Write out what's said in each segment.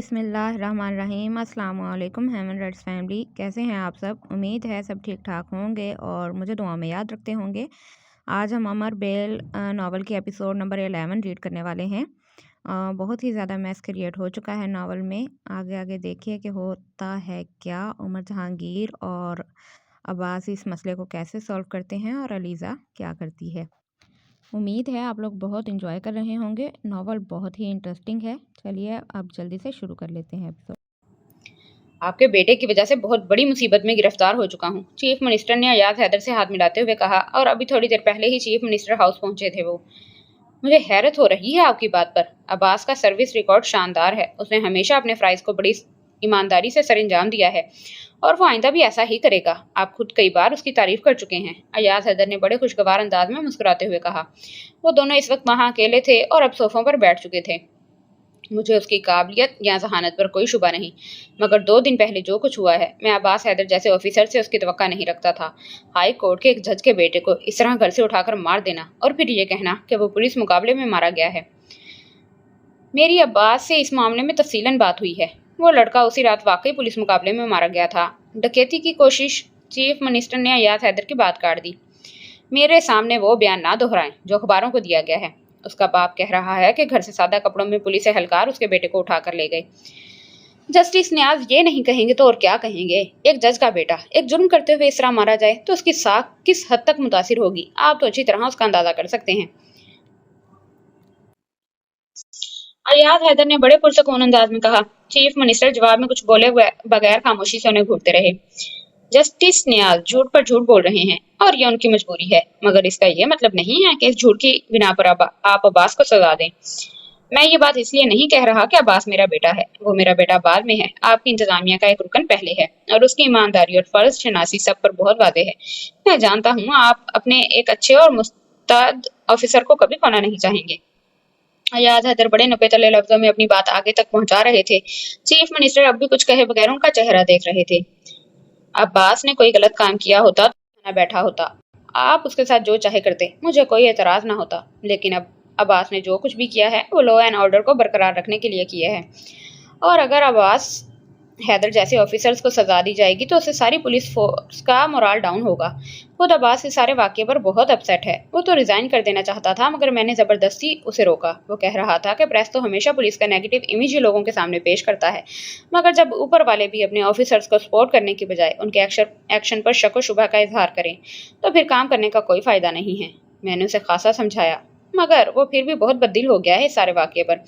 बिस्मिल्लाहिर्रहमानिर्रहीम। अस्सलाम वालेकुम ह्यूमन राइट्स फैमिली, कैसे हैं आप सब? उम्मीद है सब ठीक ठाक होंगे और मुझे दुआ में याद रखते होंगे। आज हम अमर बेल नावल के एपिसोड नंबर 11 रीड करने वाले हैं। बहुत ही ज़्यादा मैस क्रिएट हो चुका है नावल में। आगे आगे देखिए कि होता है क्या। उमर जहांगीर और अब्बास इस मसले को कैसे सॉल्व करते हैं और अलीज़ा क्या करती है। उम्मीद है आप लोग बहुत इंजॉय कर रहे होंगे। नावल बहुत ही इंटरेस्टिंग है। चलिए अब जल्दी से शुरू कर लेते हैं एपिसोड। आपके बेटे की वजह से बहुत बड़ी मुसीबत में गिरफ्तार हो चुका हूँ, चीफ मिनिस्टर ने अयाज हैदर से हाथ मिलाते हुए कहा। और अभी थोड़ी देर पहले ही चीफ मिनिस्टर हाउस पहुंचे थे वो। मुझे हैरत हो रही है आपकी बात पर। अब्बास का सर्विस रिकॉर्ड शानदार है। उसने हमेशा अपने फ्राइज को बड़ी ईमानदारी से सरंजाम दिया है और वो आइंदा भी ऐसा ही करेगा। आप खुद कई बार उसकी तारीफ कर चुके हैं, अयाज हैदर ने बड़े खुशगवार अंदाज में मुस्कुराते हुए कहा। वो दोनों इस वक्त वहां अकेले थे और अब सोफों पर बैठ चुके थे। मुझे उसकी काबिलियत या जहानत पर कोई शुबा नहीं, मगर 2 दिन पहले जो कुछ हुआ है, मैं अब्बास हैदर जैसे ऑफिसर से उसकी तवक्का नहीं रखता था। हाई कोर्ट के एक जज के बेटे को इस तरह घर से उठाकर मार देना और फिर ये कहना कि वो पुलिस मुकाबले में मारा गया है। मेरी अब्बास से इस मामले में तफसीलन बात हुई है। वो लड़का उसी रात वाकई पुलिस मुकाबले में मारा गया था। डकैती की कोशिश। चीफ मिनिस्टर ने अयाज हैदर की बात काट दी। मेरे सामने वो बयान ना दोहराएं जो अखबारों को दिया गया है। उसका बाप कह रहा है कि घर से सादा कपड़ों में पुलिस एहलकार उसके बेटे को उठाकर ले गए। जस्टिस न्याज ये नहीं कहेंगे तो और क्या कहेंगे? एक जज का बेटा एक जुर्म करते हुए इस तरह मारा जाए तो उसकी साख किस हद तक मुतासिर होगी, आप तो अच्छी तरह उसका अंदाजा कर सकते हैं। अयाज हैदर ने बड़े पुरसकून अंदाज में कहा। चीफ मिनिस्टर जवाब में कुछ बोले बगैर खामोशी से उन्हें घूरते रहे। जस्टिस न्याज झूठ पर झूठ बोल रहे हैं और ये उनकी मजबूरी है, मगर इसका ये मतलब नहीं है कि इस झूठ की बिना पर आप अब्बास को सजा दें। मैं ये बात इसलिए नहीं कह रहा कि अब्बास मेरा बेटा है। वो मेरा बेटा बाद में है। आपकी इंतजामिया का एक रुकन पहले है और उसकी ईमानदारी और फर्ज शनासी सब पर बहुत वादे है। मैं जानता हूँ आप अपने एक अच्छे और मुस्तैद ऑफिसर को कभी खोना नहीं चाहेंगे। अयाज हैदर बड़े नपे तले लफ्जों में अपनी बात आगे तक पहुंचा रहे थे। चीफ मिनिस्टर अब भी कुछ कहे बगैर उनका चेहरा देख रहे थे। अब्बास ने कोई गलत काम किया होता तो ना बैठा होता। आप उसके साथ जो चाहे करते, मुझे कोई एतराज ना होता। लेकिन अब अब्बास ने जो कुछ भी किया है वो लॉ एंड ऑर्डर को बरकरार रखने के लिए किया है। और अगर अब्बास हैदर जैसे ऑफिसर्स को सजा दी जाएगी तो उससे सारी पुलिस फोर्स का मोराल डाउन होगा। खुद अब्बास इस सारे वाक्य पर बहुत अपसेट है। वो तो रिजाइन कर देना चाहता था, मगर मैंने जबरदस्ती उसे रोका। वो कह रहा था कि प्रेस तो हमेशा पुलिस का नेगेटिव इमेज ही लोगों के सामने पेश करता है, मगर जब ऊपर वाले भी अपने ऑफिसर्स को सपोर्ट करने की बजाय उनके एक्शन पर शक व शुबा का इजहार करें तो फिर काम करने का कोई फायदा नहीं है। मैंने उसे खासा समझाया, मगर वो फिर भी बहुत बददिल हो गया है इस सारे वाक्य पर।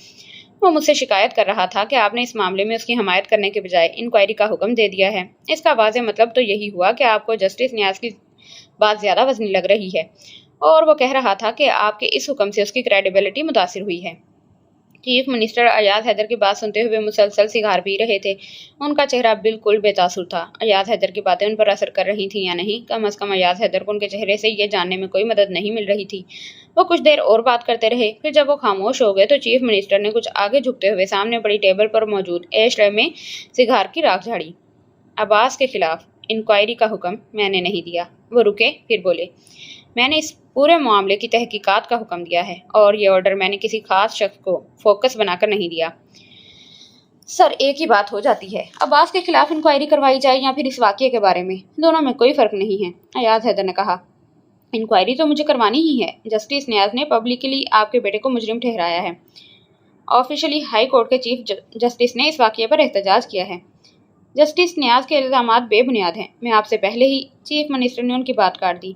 वो मुझसे शिकायत कर रहा था कि आपने इस मामले में उसकी हमायत करने के बजाय इंक्वायरी का हुक्म दे दिया है। इसका वाज़ेह मतलब तो यही हुआ कि आपको जस्टिस न्याज की बात ज़्यादा वजनी लग रही है और वो कह रहा था कि आपके इस हुक्म से उसकी क्रेडिबिलिटी मुतासिर हुई है। चीफ मिनिस्टर अयाज हैदर की बात सुनते हुए मुसलसल सिगार पी रहे थे। उनका चेहरा बिल्कुल बेतासुर था। अयाज हैदर की बातें उन पर असर कर रही थी या नहीं, कम अज कम अयाज हैदर को उनके चेहरे से ये जानने में कोई मदद नहीं मिल रही थी। वो कुछ देर और बात करते रहे, फिर जब वो खामोश हो गए तो चीफ मिनिस्टर ने कुछ आगे झुकते हुए सामने पड़ी टेबल पर मौजूद एश ट्रे में सिगार की राख झाड़ी। अब्बास के खिलाफ इंक्वायरी का हुक्म मैंने नहीं दिया। वो रुके, फिर बोले। मैंने इस पूरे मामले की तहकीकात का हुक्म दिया है और ये ऑर्डर मैंने किसी खास शख्स को फोकस बनाकर नहीं दिया। सर, एक ही बात हो जाती है, अब्बास के खिलाफ इंक्वायरी करवाई जाए या फिर इस वाकये के बारे में, दोनों में कोई फर्क नहीं है, अयाज हैदर ने कहा। इंक्वायरी तो मुझे करवानी ही है। जस्टिस न्याज ने पब्लिकली आपके बेटे को मुजरिम ठहराया है। ऑफिशियली हाई कोर्ट के चीफ जस्टिस ने इस वाकये पर एहतजाज किया है। जस्टिस न्याज के इल्जामात बेबुनियाद हैं। मैं आपसे पहले ही, चीफ मिनिस्टर ने उनकी बात काट दी।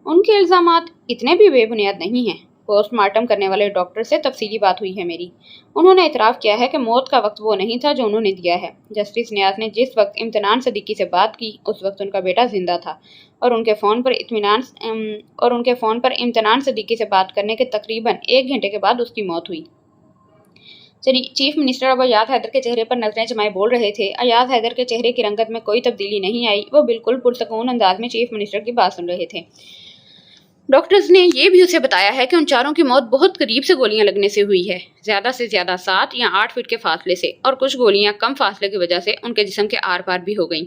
उनके इल्जामात इतने भी बेबुनियाद नहीं हैं। पोस्टमार्टम करने वाले डॉक्टर से तफसीली बात हुई है मेरी। उन्होंने इतराफ़ किया है कि मौत का वक्त वो नहीं था जो उन्होंने दिया है। जस्टिस न्याज ने जिस वक्त इम्तिनान सदीकी से बात की उस वक्त उनका बेटा जिंदा था और उनके फ़ोन पर इम्तिनान सदीकी से बात करने के तकरीबन 1 घंटे के बाद उसकी मौत हुई। चीफ मिनिस्टर अब अयाज हैदर के चेहरे पर नजरें जमाए बोल रहे थे। अयाज हैदर के चेहरे की रंगत में कोई तब्दीली नहीं आई। वो बिल्कुल पुरसकून अंदाज में चीफ मिनिस्टर की बात सुन रहे थे। डॉक्टर्स ने यह भी उसे बताया है कि उन चारों की मौत बहुत करीब से गोलियां लगने से हुई है, ज्यादा से ज्यादा 7 या 8 फीट के फासले से, और कुछ गोलियां कम फासले की वजह से उनके जिस्म के आर पार भी हो गईं।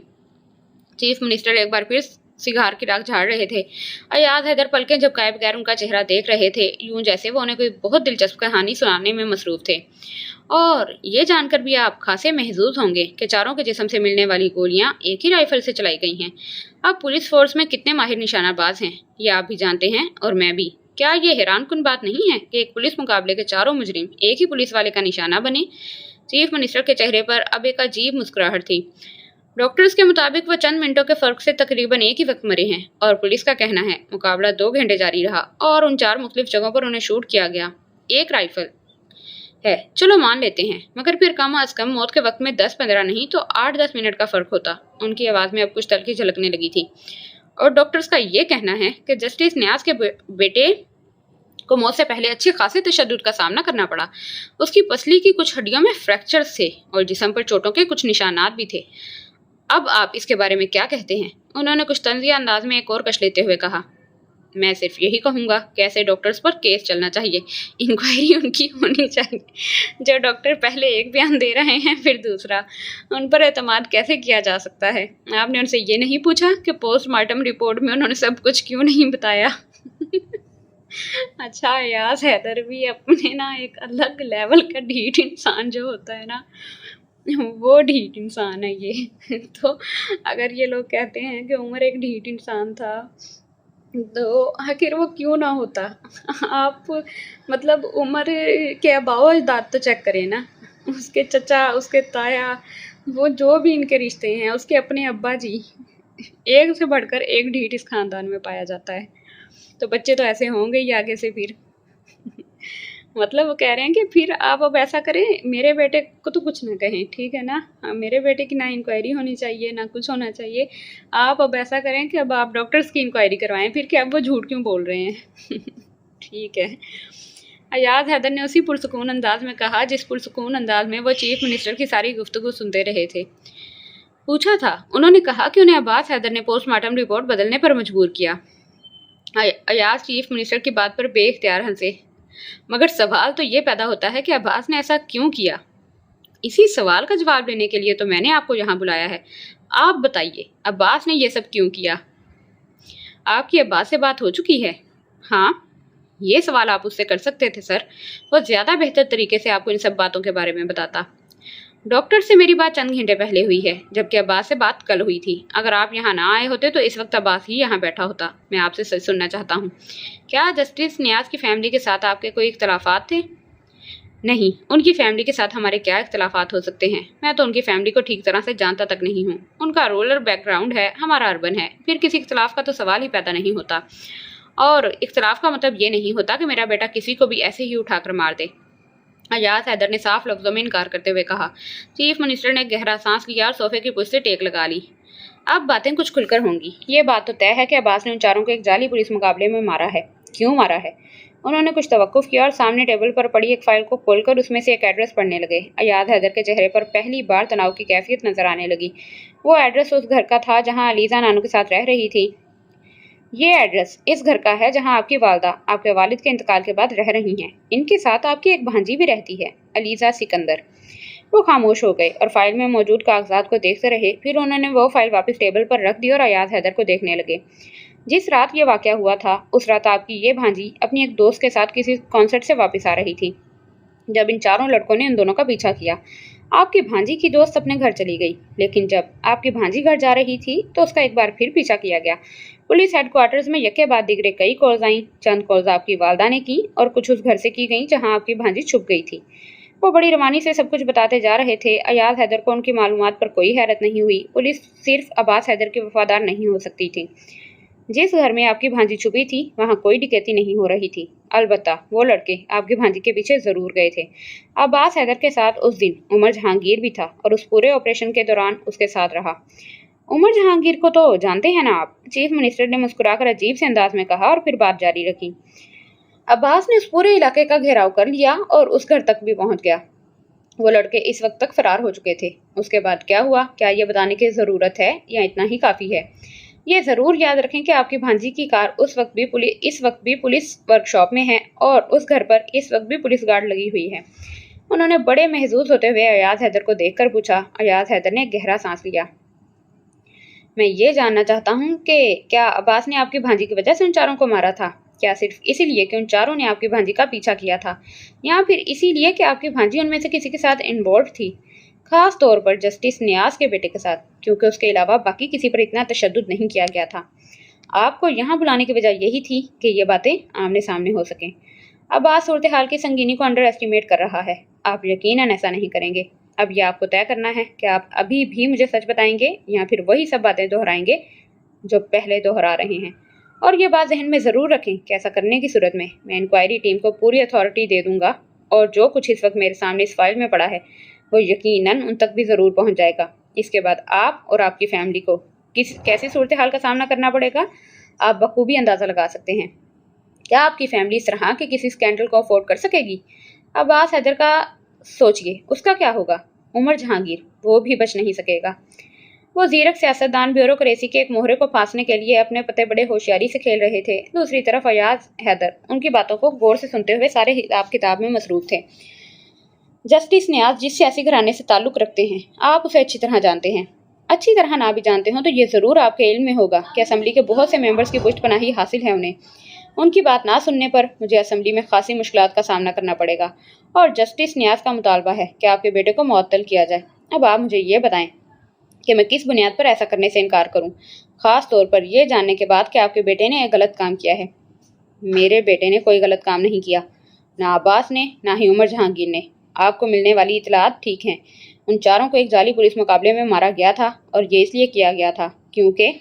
चीफ मिनिस्टर एक बार फिर सिगार की राख झाड़ रहे थे। अयाज हैदर पलकें झपकाए बगैर उनका चेहरा देख रहे थे, यूं जैसे वो उन्हें कोई बहुत दिलचस्प कहानी सुनाने में मसरूफ थे। और ये जानकर भी आप खासे महजूज होंगे कि चारों के जिस्म से मिलने वाली गोलियां एक ही राइफल से चलाई गई हैं। अब पुलिस फोर्स में कितने माहिर निशानाबाज हैं, ये आप भी जानते हैं और मैं भी। क्या ये हैरानकुन बात नहीं है कि एक पुलिस मुकाबले के चारों मुजरिम एक ही पुलिस वाले का निशाना बने? चीफ मिनिस्टर के चेहरे पर अब एक अजीब मुस्कुराहट थी। डॉक्टर्स के मुताबिक वो चंद मिनटों के फर्क से तकरीबन एक ही वक्त मरे हैं और पुलिस का कहना है मुकाबला 2 घंटे जारी रहा और उन 4 मुख्तलिफ जगहों पर उन्हें शूट किया गया। एक राइफल है, चलो मान लेते हैं, मगर फिर कम अज कम मौत के वक्त में 10-15 नहीं तो 8-10 मिनट का फर्क होता। उनकी आवाज में अब कुछ तल्खी झलकने लगी थी। और डॉक्टर्स का ये कहना है कि जस्टिस न्याज के बेटे को मौत से पहले अच्छे खासे तशद्दुद का सामना करना पड़ा। उसकी पसली की कुछ हड्डियों में फ्रैक्चर्स थे और जिस्म पर चोटों के कुछ निशानात भी थे। अब आप इसके बारे में क्या कहते हैं? उन्होंने कुछ तंजिया अंदाज में एक और कश लेते हुए कहा। मैं सिर्फ यही कहूंगा कि ऐसे डॉक्टर्स पर केस चलना चाहिए, इंक्वायरी उनकी होनी चाहिए। जो डॉक्टर पहले एक बयान दे रहे हैं फिर दूसरा, उन पर एतमाद कैसे किया जा सकता है? आपने उनसे ये नहीं पूछा कि पोस्टमार्टम रिपोर्ट में उन्होंने सब कुछ क्यों नहीं बताया? अच्छा, अयाज हैदर भी अपने ना एक अलग लेवल का ढीठ इंसान जो होता है ना, वो ढीठ इंसान है ये। तो अगर ये लोग कहते हैं कि उमर एक ढीठ इंसान था, तो आखिर वो क्यों ना होता? आप मतलब उमर के अबाव अजदाद तो चेक करें ना, उसके चचा, उसके ताया, वो जो भी इनके रिश्ते हैं, उसके अपने अब्बा जी, एक से बढ़कर एक ढीठ इस खानदान में पाया जाता है। तो बच्चे तो ऐसे होंगे ही आगे से फिर। मतलब वो कह रहे हैं कि फिर आप अब ऐसा करें, मेरे बेटे को तो कुछ ना कहें, ठीक है ना? मेरे बेटे की ना इंक्वायरी होनी चाहिए ना कुछ होना चाहिए। आप अब ऐसा करें कि अब आप डॉक्टर्स की इंक्वायरी करवाएं, फिर क्या वो झूठ क्यों बोल रहे हैं? ठीक है। अयाज हैदर ने उसी पुरसुकून अंदाज में कहा जिस पुरसुकून अंदाज में वो चीफ मिनिस्टर की सारी गुफ्तगू सुनते रहे थे। पूछा था, उन्होंने कहा कि उन्हें अब्बास हैदर ने पोस्टमार्टम रिपोर्ट बदलने पर मजबूर किया। अयाज चीफ मिनिस्टर की बात पर बेइख्तियार हंसे। मगर सवाल तो ये पैदा होता है कि अब्बास ने ऐसा क्यों किया? इसी सवाल का जवाब देने के लिए तो मैंने आपको यहाँ बुलाया है। आप बताइए, अब्बास ने ये सब क्यों किया? आपकी अब्बास से बात हो चुकी है? हाँ, ये सवाल आप उससे कर सकते थे सर। वो ज़्यादा बेहतर तरीके से आपको इन सब बातों के बारे में बताता। डॉक्टर से मेरी बात चंद घंटे पहले हुई है, जबकि अब्बास से बात कल हुई थी। अगर आप यहाँ ना आए होते तो इस वक्त अब्बास ही यहाँ बैठा होता। मैं आपसे सच सुनना चाहता हूँ। क्या जस्टिस नियाज की फैमिली के साथ आपके कोई इख्तलाफात थे? नहीं, उनकी फैमिली के साथ हमारे क्या इख्तलाफात हो सकते हैं? मैं तो उनकी फैमिली को ठीक तरह से जानता तक नहीं हूँ। उनका रूरल बैकग्राउंड है, हमारा अर्बन है, फिर किसी इख्तलाफ का तो सवाल ही पैदा नहीं होता। और इख्तलाफ का मतलब ये नहीं होता कि मेरा बेटा किसी को भी ऐसे ही उठाकर मार दे। अयाज हैदर ने साफ लफ्जों में इनकार करते हुए कहा। चीफ मिनिस्टर ने गहरा सांस लिया और सोफे की कुर्सी से टेक लगा ली। अब बातें कुछ खुलकर होंगी। ये बात तो तय है कि अब्बास ने उन चारों को एक जाली पुलिस मुकाबले में मारा है। क्यों मारा है? उन्होंने कुछ तवक्कुफ किया और सामने टेबल पर पड़ी एक फाइल को खोलकर उसमें से एक एड्रेस पढ़ने लगे। अयाज हैदर के चेहरे पर पहली बार तनाव की कैफियत नजर आने लगी। वो एड्रेस उस घर का था जहाँ अलीजा नानू के साथ रह रही थी। ये एड्रेस इस घर का है जहां आपकी वालदा आपके वालिद के इंतकाल के बाद रह रही हैं। इनके साथ आपकी एक भांजी भी रहती है, अलीजा सिकंदर। वो खामोश हो गए और फाइल में मौजूद कागजात को देखते रहे। फिर उन्होंने वो फाइल वापस टेबल पर रख दी और अयाज हैदर को देखने लगे। जिस रात ये वाकया हुआ था, उस रात आपकी ये भांजी अपनी एक दोस्त के साथ किसी कॉन्सर्ट से वापस आ रही थी जब इन चारों लड़कों ने इन दोनों का पीछा किया। आपकी भांजी की दोस्त अपने घर चली गई, लेकिन जब आपकी भांजी घर जा रही थी तो उसका एक बार फिर पीछा किया गया। पुलिस हेडक्वार्टर्स में यके बाद दिगरे कई कॉल्स आईं। चंद कॉल्स आपकी वालदा ने की और कुछ उस घर से की गई जहां आपकी भांजी छुप गई थी। वो बड़ी रवानी से सब कुछ बताते जा रहे थे। अयाज हैदर को उनकी मालूमात पर कोई हैरत नहीं हुई। पुलिस सिर्फ अब्बास हैदर की वफादार नहीं हो सकती थी। जिस घर में आपकी भांजी छुपी थी वहां कोई डकैती नहीं हो रही थी। अलबत्ता वो लड़के आपकी भांजी के पीछे जरूर गए थे। अब्बास हैदर के साथ उस दिन उमर जहांगीर भी था और उस पूरे ऑपरेशन के दौरान उसके साथ रहा। उमर जहांगीर को तो जानते हैं ना आप? चीफ मिनिस्टर ने मुस्कुराकर अजीब से अंदाज में कहा और फिर बात जारी रखी। अब्बास ने उस पूरे इलाके का घेराव कर लिया और उस घर तक भी पहुंच गया। वो लड़के इस वक्त तक फरार हो चुके थे। उसके बाद क्या हुआ, क्या ये बताने की जरूरत है या इतना ही काफी है? ये जरूर याद रखें कि आपकी भांजी की कार इस वक्त भी पुलिस वर्कशॉप में है और उस घर पर इस वक्त भी पुलिस गार्ड लगी हुई है। उन्होंने बड़े महजूज होते हुए अयाज हैदर को देखकर पूछा। अयाज हैदर ने गहरा सांस लिया। मैं ये जानना चाहता हूँ कि क्या अब्बास ने आपकी भांजी की वजह से उन चारों को मारा था? क्या सिर्फ इसीलिए कि उन चारों ने आपकी भांजी का पीछा किया था, या फिर इसीलिए कि आपकी भांजी उनमें से किसी के साथ इन्वॉल्व थी, खास तौर पर जस्टिस नियाज के बेटे के साथ, क्योंकि उसके अलावा बाकी किसी पर इतना तशद्दुद नहीं किया गया था। आपको यहाँ बुलाने की वजह यही थी कि ये बातें आमने सामने हो सकें। अब्बास सूरत हाल की संगीनी को अंडर एस्टिमेट कर रहा है। आप यकीनन ऐसा नहीं करेंगे। अब यह आपको तय करना है कि आप अभी भी मुझे सच बताएंगे या फिर वही सब बातें दोहराएंगे जो पहले दोहरा रहे हैं। और ये बात जहन में ज़रूर रखें कि ऐसा करने की सूरत में मैं इंक्वायरी टीम को पूरी अथॉरिटी दे दूंगा, और जो कुछ इस वक्त मेरे सामने इस फाइल में पड़ा है वो यकीनन उन तक भी ज़रूर पहुंच जाएगा। इसके बाद आप और आपकी फैमिली को कैसी सूरत हाल का सामना करना पड़ेगा, आप बखूबी अंदाज़ा लगा सकते हैं। क्या आपकी फैमिली इस तरह के किसी स्कैंडल को अफोर्ड कर सकेगी? अब्बास हैदर का सोचिए, उसका क्या होगा? उमर जहांगीर, वो भी बच नहीं सकेगा। वो जीरक सियासतदान ब्यूरोक्रेसी के एक मोहरे को फांसने के लिए अपने पते बड़े होशियारी से खेल रहे थे। दूसरी तरफ अयाज हैदर उनकी बातों को गौर से सुनते हुए सारे हिसाब किताब में मसरूफ थे। जस्टिस नियाज जिस सियासी घराने से ताल्लुक रखते हैं, आप उसे अच्छी तरह जानते हैं। अच्छी तरह ना भी जानते हो तो ये ज़रूर आपके इल्म में होगा कि असम्बली के बहुत से मेंबर्स की पुष्टपनाही हासिल है उन्हें। उनकी बात ना सुनने पर मुझे असम्बली में खासी मुश्किलात का सामना करना पड़ेगा, और जस्टिस नियाज का मुतालबा है कि आपके बेटे को मुअत्तल किया जाए। अब आप मुझे ये बताएं कि मैं किस बुनियाद पर ऐसा करने से इनकार करूं, ख़ास तौर पर यह जानने के बाद कि आपके बेटे ने एक गलत काम किया है। मेरे बेटे ने कोई गलत काम नहीं किया, ना अब्बास ने, ना ही उमर जहांगीर ने। आपको मिलने वाली इतलात ठीक हैं। उन चारों को एक जाली पुलिस मुकाबले में मारा गया था, और ये इसलिए किया गया था क्योंकि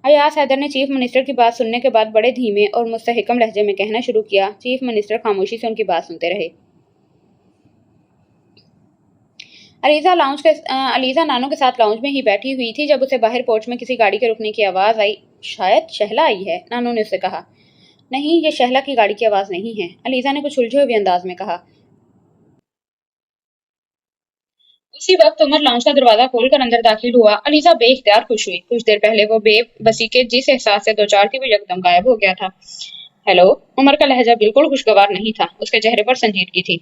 अयाज हैदर ने चीफ मिनिस्टर की बात सुनने के बाद बड़े धीमे और मुस्तहकम लहजे में कहना शुरू किया। चीफ मिनिस्टर खामोशी से उनकी बात सुनते रहे। अलीजा नानो के साथ लाउंज में ही बैठी हुई थी जब उसे बाहर पोर्च में किसी गाड़ी के रुकने की आवाज़ आई। शायद शहला आई है, नानो ने उससे कहा। नहीं, ये शहला की गाड़ी की आवाज़ नहीं है, अलीजा ने कुछ उलझे हुए अंदाज में कहा। उसी वक्त उमर लाउंज का दरवाजा खोलकर अंदर दाखिल हुआ। अलीजा बेइख्तियार खुश हुई। कुछ देर पहले वो बेबसी के जिस एहसास से दो चार थी वो यकदम गायब हो गया था। हेलो, उमर का लहजा बिल्कुल खुशगवार नहीं था, उसके चेहरे पर संजीदगी थी।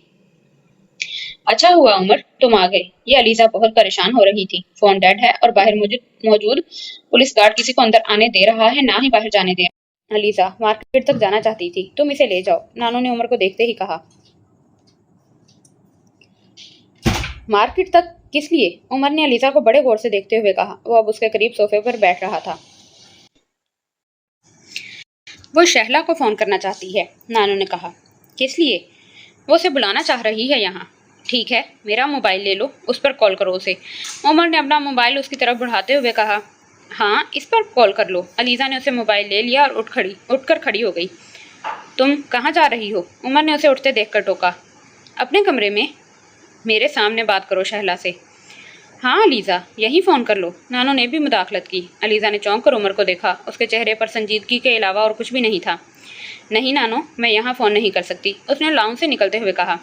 अच्छा हुआ उमर, तुम आ गए। ये अलीजा बहुत परेशान हो रही थी। फोन डेड है और बाहर मौजूद पुलिस गार्ड किसी को अंदर आने दे रहा है, ना ही बाहर जाने दे। अलीजा मार्केट तक जाना चाहती थी, तुम इसे ले जाओ, नानो ने उमर को देखते ही कहा। मार्केट तक किस लिए? उमर ने अलीजा को बड़े गौर से देखते हुए कहा। वो अब उसके करीब सोफे पर बैठ रहा था। वो शहला को फोन करना चाहती है, नानो ने कहा। किस लिए? वो उसे बुलाना चाह रही है यहाँ। ठीक है, मेरा मोबाइल ले लो, उस पर कॉल करो उसे। उमर ने अपना मोबाइल उसकी तरफ बढ़ाते हुए कहा। हाँ, इस पर कॉल कर लो। अलीजा ने उसे मोबाइल ले लिया और उठकर खड़ी हो गई। तुम कहाँ जा रही हो? उमर ने उसे उठते देखकर टोका। अपने कमरे में। मेरे सामने बात करो शहला से। हाँ अलीजा, यहीं फ़ोन कर लो, नानो ने भी मुदाखलत की। अलीजा ने चौंक कर उमर को देखा। उसके चेहरे पर संजीदगी के अलावा और कुछ भी नहीं था। नहीं नानो, मैं यहाँ फ़ोन नहीं कर सकती, उसने लाउंज से निकलते हुए कहा।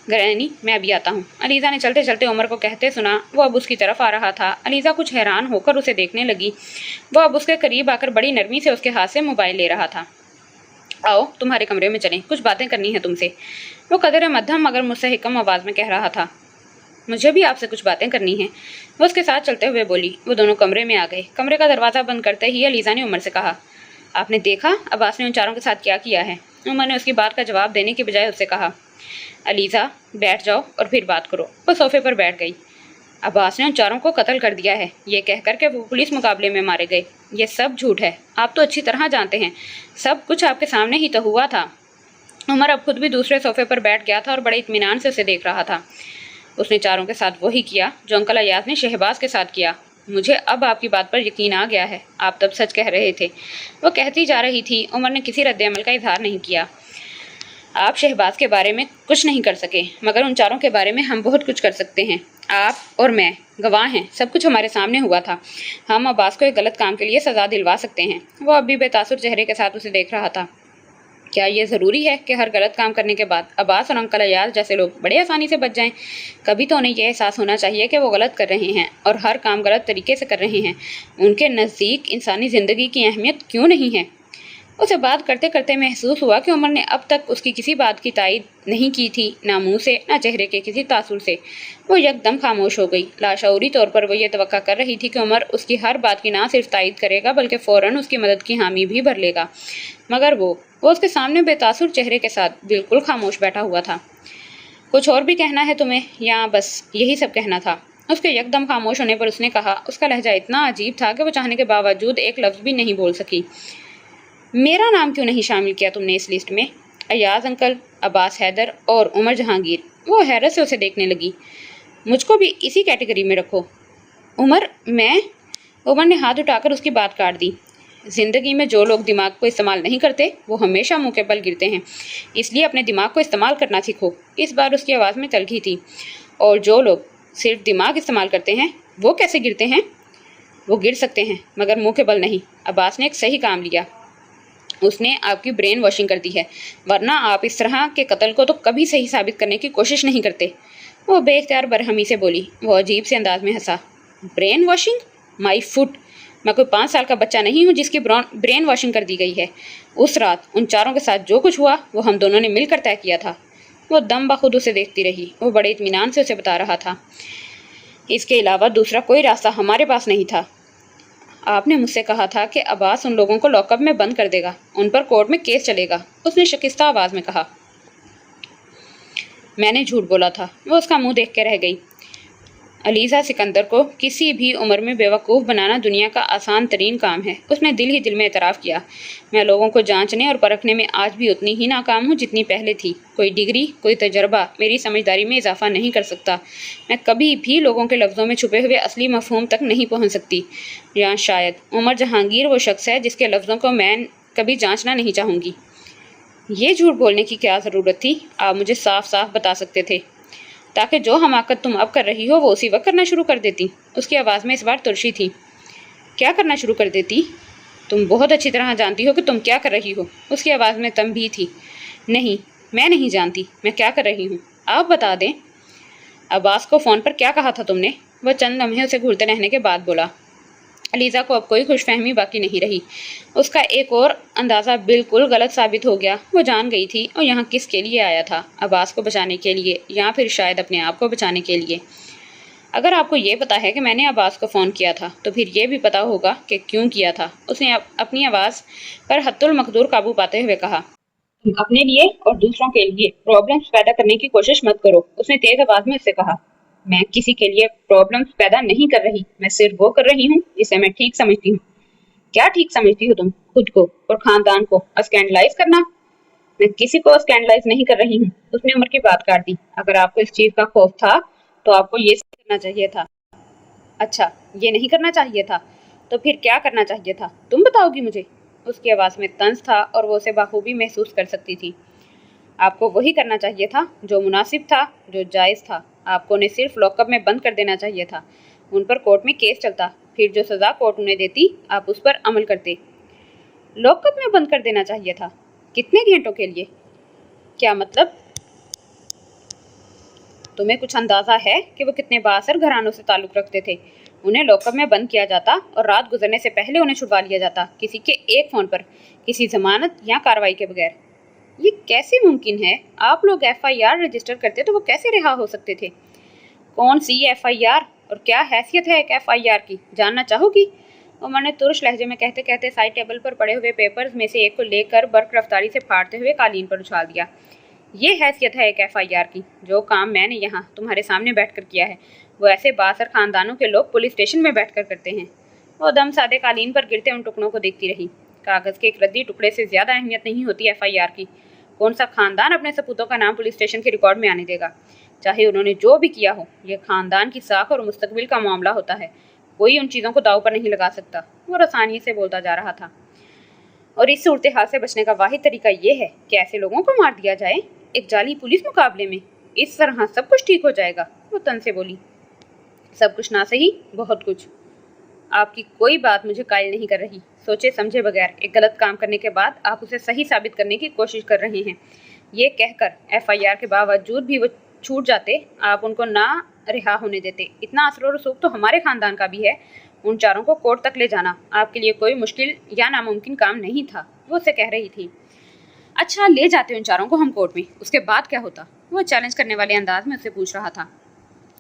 ग्रैनी, मैं अभी आता हूँ, अलीजा ने चलते चलते उमर को कहते सुना। वो अब उसकी तरफ आ रहा था। अलीजा कुछ हैरान होकर उसे देखने लगी। वो अब उसके करीब आकर बड़ी नरमी से उसके हाथ से मोबाइल ले रहा था। आओ तुम्हारे कमरे में चलें, कुछ बातें करनी है तुमसे, वो कदर मध्यम मगर मुस्तहकम आवाज़ में कह रहा था। मुझे भी आपसे कुछ बातें करनी हैं, वो उसके साथ चलते हुए बोली। वो दोनों कमरे में आ गए। कमरे का दरवाज़ा बंद करते ही अलीजा ने उमर से कहा, आपने देखा अब्बास ने उन चारों के साथ क्या किया है? उमर ने उसकी बात का जवाब देने के बजाय उससे कहा। अलीजा बैठ जाओ और फिर बात करो। वो सोफे पर बैठ गई। अब्बास ने उन चारों को कत्ल कर दिया है, ये कहकर के वो पुलिस मुकाबले में मारे गए। ये सब झूठ है, आप तो अच्छी तरह जानते हैं। सब कुछ आपके सामने ही तो हुआ था। उमर अब खुद भी दूसरे सोफे पर बैठ गया था और बड़े इत्मीनान से उसे देख रहा था। उसने चारों के साथ वही किया जो अंकल अयाज ने शहबाज के साथ किया। मुझे अब आपकी बात पर यकीन आ गया है, आप तब सच कह रहे थे, वो कहती जा रही थी। उमर ने किसी रद्द-ए-अमल का इजहार नहीं किया। आप शहबाज के बारे में कुछ नहीं कर सके, मगर उन चारों के बारे में हम बहुत कुछ कर सकते हैं। आप और मैं गवाह हैं, सब कुछ हमारे सामने हुआ था। हम अब्बास को एक गलत काम के लिए सज़ा दिलवा सकते हैं। वो अब भी बेतासुर चेहरे के साथ उसे देख रहा था। क्या ये ज़रूरी है कि हर गलत काम करने के बाद अब्बास और अंकल अयाज जैसे लोग बड़े आसानी से बच जाएं? कभी तो उन्हें यह एहसास होना चाहिए कि वो गलत कर रहे हैं और हर काम गलत तरीके से कर रहे हैं। उनके नज़दीक इंसानी ज़िंदगी की अहमियत क्यों नहीं है? उसे बात करते करते महसूस हुआ कि उमर ने अब तक उसकी किसी बात की तायीद नहीं की थी, ना मुंह से, ना चेहरे के किसी तासुर से। वो यकदम खामोश हो गई। लाशऊरी तौर पर वो ये तवक्का कर रही थी कि उमर उसकी हर बात की ना सिर्फ तायीद करेगा बल्कि फौरन उसकी मदद की हामी भी भर लेगा, मगर वो उसके सामने बेतासुर चेहरे के साथ बिल्कुल खामोश बैठा हुआ था। कुछ और भी कहना है तुम्हें, या बस यही सब कहना था? उसके यकदम खामोश होने पर उसने कहा। उसका लहजा इतना अजीब था कि वो चाहने के बावजूद एक लफ्ज भी नहीं बोल सकी। मेरा नाम क्यों नहीं शामिल किया तुमने इस लिस्ट में? अयाज अंकल, अब्बास हैदर और उमर जहांगीर। वो हैरत से उसे देखने लगी। मुझको भी इसी कैटेगरी में रखो। उमर, मैं? उमर ने हाथ उठाकर उसकी बात काट दी। जिंदगी में जो लोग दिमाग को इस्तेमाल नहीं करते वो हमेशा मुंह के बल गिरते हैं, इसलिए अपने दिमाग को इस्तेमाल करना सीखो। इस बार उसकी आवाज़ में तलखी थी। और जो लोग सिर्फ दिमाग इस्तेमाल करते हैं वो कैसे गिरते हैं? वो गिर सकते हैं मगर मुंह के बल नहीं। अब्बास ने एक सही काम लिया, उसने आपकी ब्रेन वॉशिंग कर दी है, वरना आप इस तरह के कत्ल को तो कभी सही साबित करने की कोशिश नहीं करते। वो बेख्तियार बरहमी से बोली। वो अजीब से अंदाज में हंसा। Brain washing? माई फुट, मैं कोई 5 साल का बच्चा नहीं हूँ जिसकी ब्रेन वॉशिंग कर दी गई है। उस रात उन चारों के साथ जो कुछ हुआ वो हम दोनों ने मिलकर तय किया था। वो दम बखुद उसे देखती रही। वो बड़े इत्मीनान से उसे बता रहा था, इसके अलावा दूसरा कोई रास्ता हमारे पास नहीं था। आपने मुझसे कहा था कि अब्बास उन लोगों को लॉकअप में बंद कर देगा, उन पर कोर्ट में केस चलेगा, उसने शकिस्ता आवाज में कहा। मैंने झूठ बोला था। वो उसका मुंह देख के रह गई। अलीज़ा सिकंदर को किसी भी उम्र में बेवकूफ़ बनाना दुनिया का आसान तरीन काम है। उसने दिल ही दिल में एतराफ़ किया। मैं लोगों को जांचने और परखने में आज भी उतनी ही नाकाम हूँ जितनी पहले थी। कोई डिग्री, कोई तजर्बा मेरी समझदारी में इजाफा नहीं कर सकता। मैं कभी भी लोगों के लफ्ज़ों में छुपे हुए असली मफहूम तक नहीं पहुँच सकती। या शायद उमर जहांगीर वो शख्स है जिसके लफ्ज़ों को मैं कभी जाँचना नहीं चाहूँगी। ये झूठ बोलने की क्या ज़रूरत थी? आप मुझे साफ साफ बता सकते थे, ताकि जो हमाकत तुम अब कर रही हो वो उसी वक्त करना शुरू कर देती। उसकी आवाज़ में इस बार तुरशी थी। क्या करना शुरू कर देती? तुम बहुत अच्छी तरह जानती हो कि तुम क्या कर रही हो। उसकी आवाज़ में तंबीह थी। नहीं, मैं नहीं जानती मैं क्या कर रही हूँ, आप बता दें। अब्बास को फ़ोन पर क्या कहा था तुमने? वह चंद लम्हे उसे घूरते रहने के बाद बोला। अलीज़ा को अब कोई खुशफहमी बाकी नहीं रही। उसका एक और अंदाज़ा बिल्कुल गलत साबित हो गया। वो जान गई थी और यहाँ किसके लिए आया था, अब्बास को बचाने के लिए या फिर शायद अपने आप को बचाने के लिए। अगर आपको ये पता है कि मैंने अब्बास को फ़ोन किया था तो फिर ये भी पता होगा कि क्यों किया था। उसने अपनी आवाज़ पर हत्तुल मकदूर काबू पाते हुए कहा। तुम अपने लिए और दूसरों के लिए प्रॉब्लम्स पैदा करने की कोशिश मत करो, उसने तेज आवाज़ में उससे कहा। मैं किसी के लिए प्रॉब्लम्स पैदा नहीं कर रही, मैं सिर्फ वो कर रही हूँ जिसे मैं ठीक समझती हूँ। क्या ठीक समझती हो तुम? खुद को और खानदान को स्कैंडलाइज करना? मैं किसी को स्कैंडलाइज नहीं कर रही हूँ, उसने उमर की बात काट दी। अगर आपको इस चीज का खौफ था तो आपको ये करना चाहिए था। अच्छा, ये नहीं करना चाहिए था तो फिर क्या करना चाहिए था? तुम बताओगी मुझे? उसकी आवाज़ में तंज था और वो उसे बाखूबी महसूस कर सकती थी। आपको वही करना चाहिए था जो मुनासिब था, जो जायज़ था। आपको उन्हें सिर्फ लॉकअप में बंद कर देना चाहिए था। उन पर कोर्ट में केस चलता, फिर जो सज़ा कोर्ट उन्हें देती आप उस पर अमल करते। लॉकअप में बंद कर देना चाहिए था? कितने घंटों के लिए? क्या मतलब? तुम्हें कुछ अंदाज़ा है कि वो कितने बाअसर घरानों से ताल्लुक़ रखते थे? उन्हें लॉकअप में बंद किया जाता और रात गुजरने से पहले उन्हें छुड़वा लिया जाता, किसी के एक फ़ोन पर, किसी ज़मानत या कार्रवाई के बगैर। ये कैसे मुमकिन है? आप लोग FIR रजिस्टर करते तो वो कैसे रिहा हो सकते थे? कौन सी FIR और क्या हैसियत है एक FIR की, जानना चाहोगी? उमर ने तुर्श लहजे में कहते कहते साइड टेबल पर पड़े हुए पेपर्स में से एक को लेकर बर्क रफ्तारी से फाड़ते हुए कालीन पर उछाल दिया। ये हैसियत है एक FIR की। जो काम मैंने यहाँ तुम्हारे सामने बैठकर किया है वो ऐसे बासर खानदानों के लोग पुलिस स्टेशन में बैठकर करते हैं। वो दम सादे कालीन पर गिरते उन टुकड़ों को देखती रही। कागज़ के एक रद्दी टुकड़े से ज़्यादा अहमियत नहीं होती FIR की। कौन सा खानदान अपने सपूतों का नाम पुलिस स्टेशन के रिकॉर्ड में आने देगा? चाहे उन्होंने जो भी किया हो, यह खानदान की साख और मुस्तकबिल का मामला होता है। कोई उन चीज़ों को दाव पर नहीं लगा सकता। वो आसानी से बोलता जा रहा था। और इस सूरत हाल से बचने का वाहिद तरीका ये है कि ऐसे लोगों को मार दिया जाए, एक जाली पुलिस मुकाबले में। इस तरह सब कुछ ठीक हो जाएगा। वो तन से बोली। सब कुछ ना सही, बहुत कुछ। आपकी कोई बात मुझे कायल नहीं कर रही। सोचे समझे बगैर एक गलत काम करने के बाद आप उसे सही साबित करने की कोशिश कर रहे हैं। ये कहकर FIR के बावजूद भी वो छूट जाते, आप उनको ना रिहा होने देते। इतना असर और रसूख तो हमारे खानदान का भी है। उन चारों को कोर्ट तक ले जाना आपके लिए कोई मुश्किल या नामुमकिन काम नहीं था, वो उससे कह रही थी। अच्छा, ले जाते उन चारों को हम कोर्ट में, उसके बाद क्या होता? वो चैलेंज करने वाले अंदाज में उससे पूछ रहा था।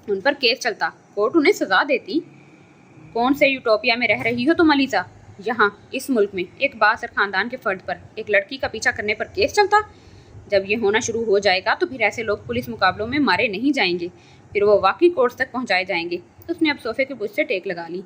उन पर केस चलता, कोर्ट उन्हें सजा देती। कौन से यूटोपिया में रह रही हो तुम अलीजा? यहाँ इस मुल्क में एक बासर खानदान के फर्द पर एक लड़की का पीछा करने पर केस चलता? जब ये होना शुरू हो जाएगा तो फिर ऐसे लोग पुलिस मुकाबलों में मारे नहीं जाएंगे, फिर वो वाकई कोर्ट्स तक पहुंचाए जाएंगे। उसने अब सोफे के बुश से टेक लगा ली।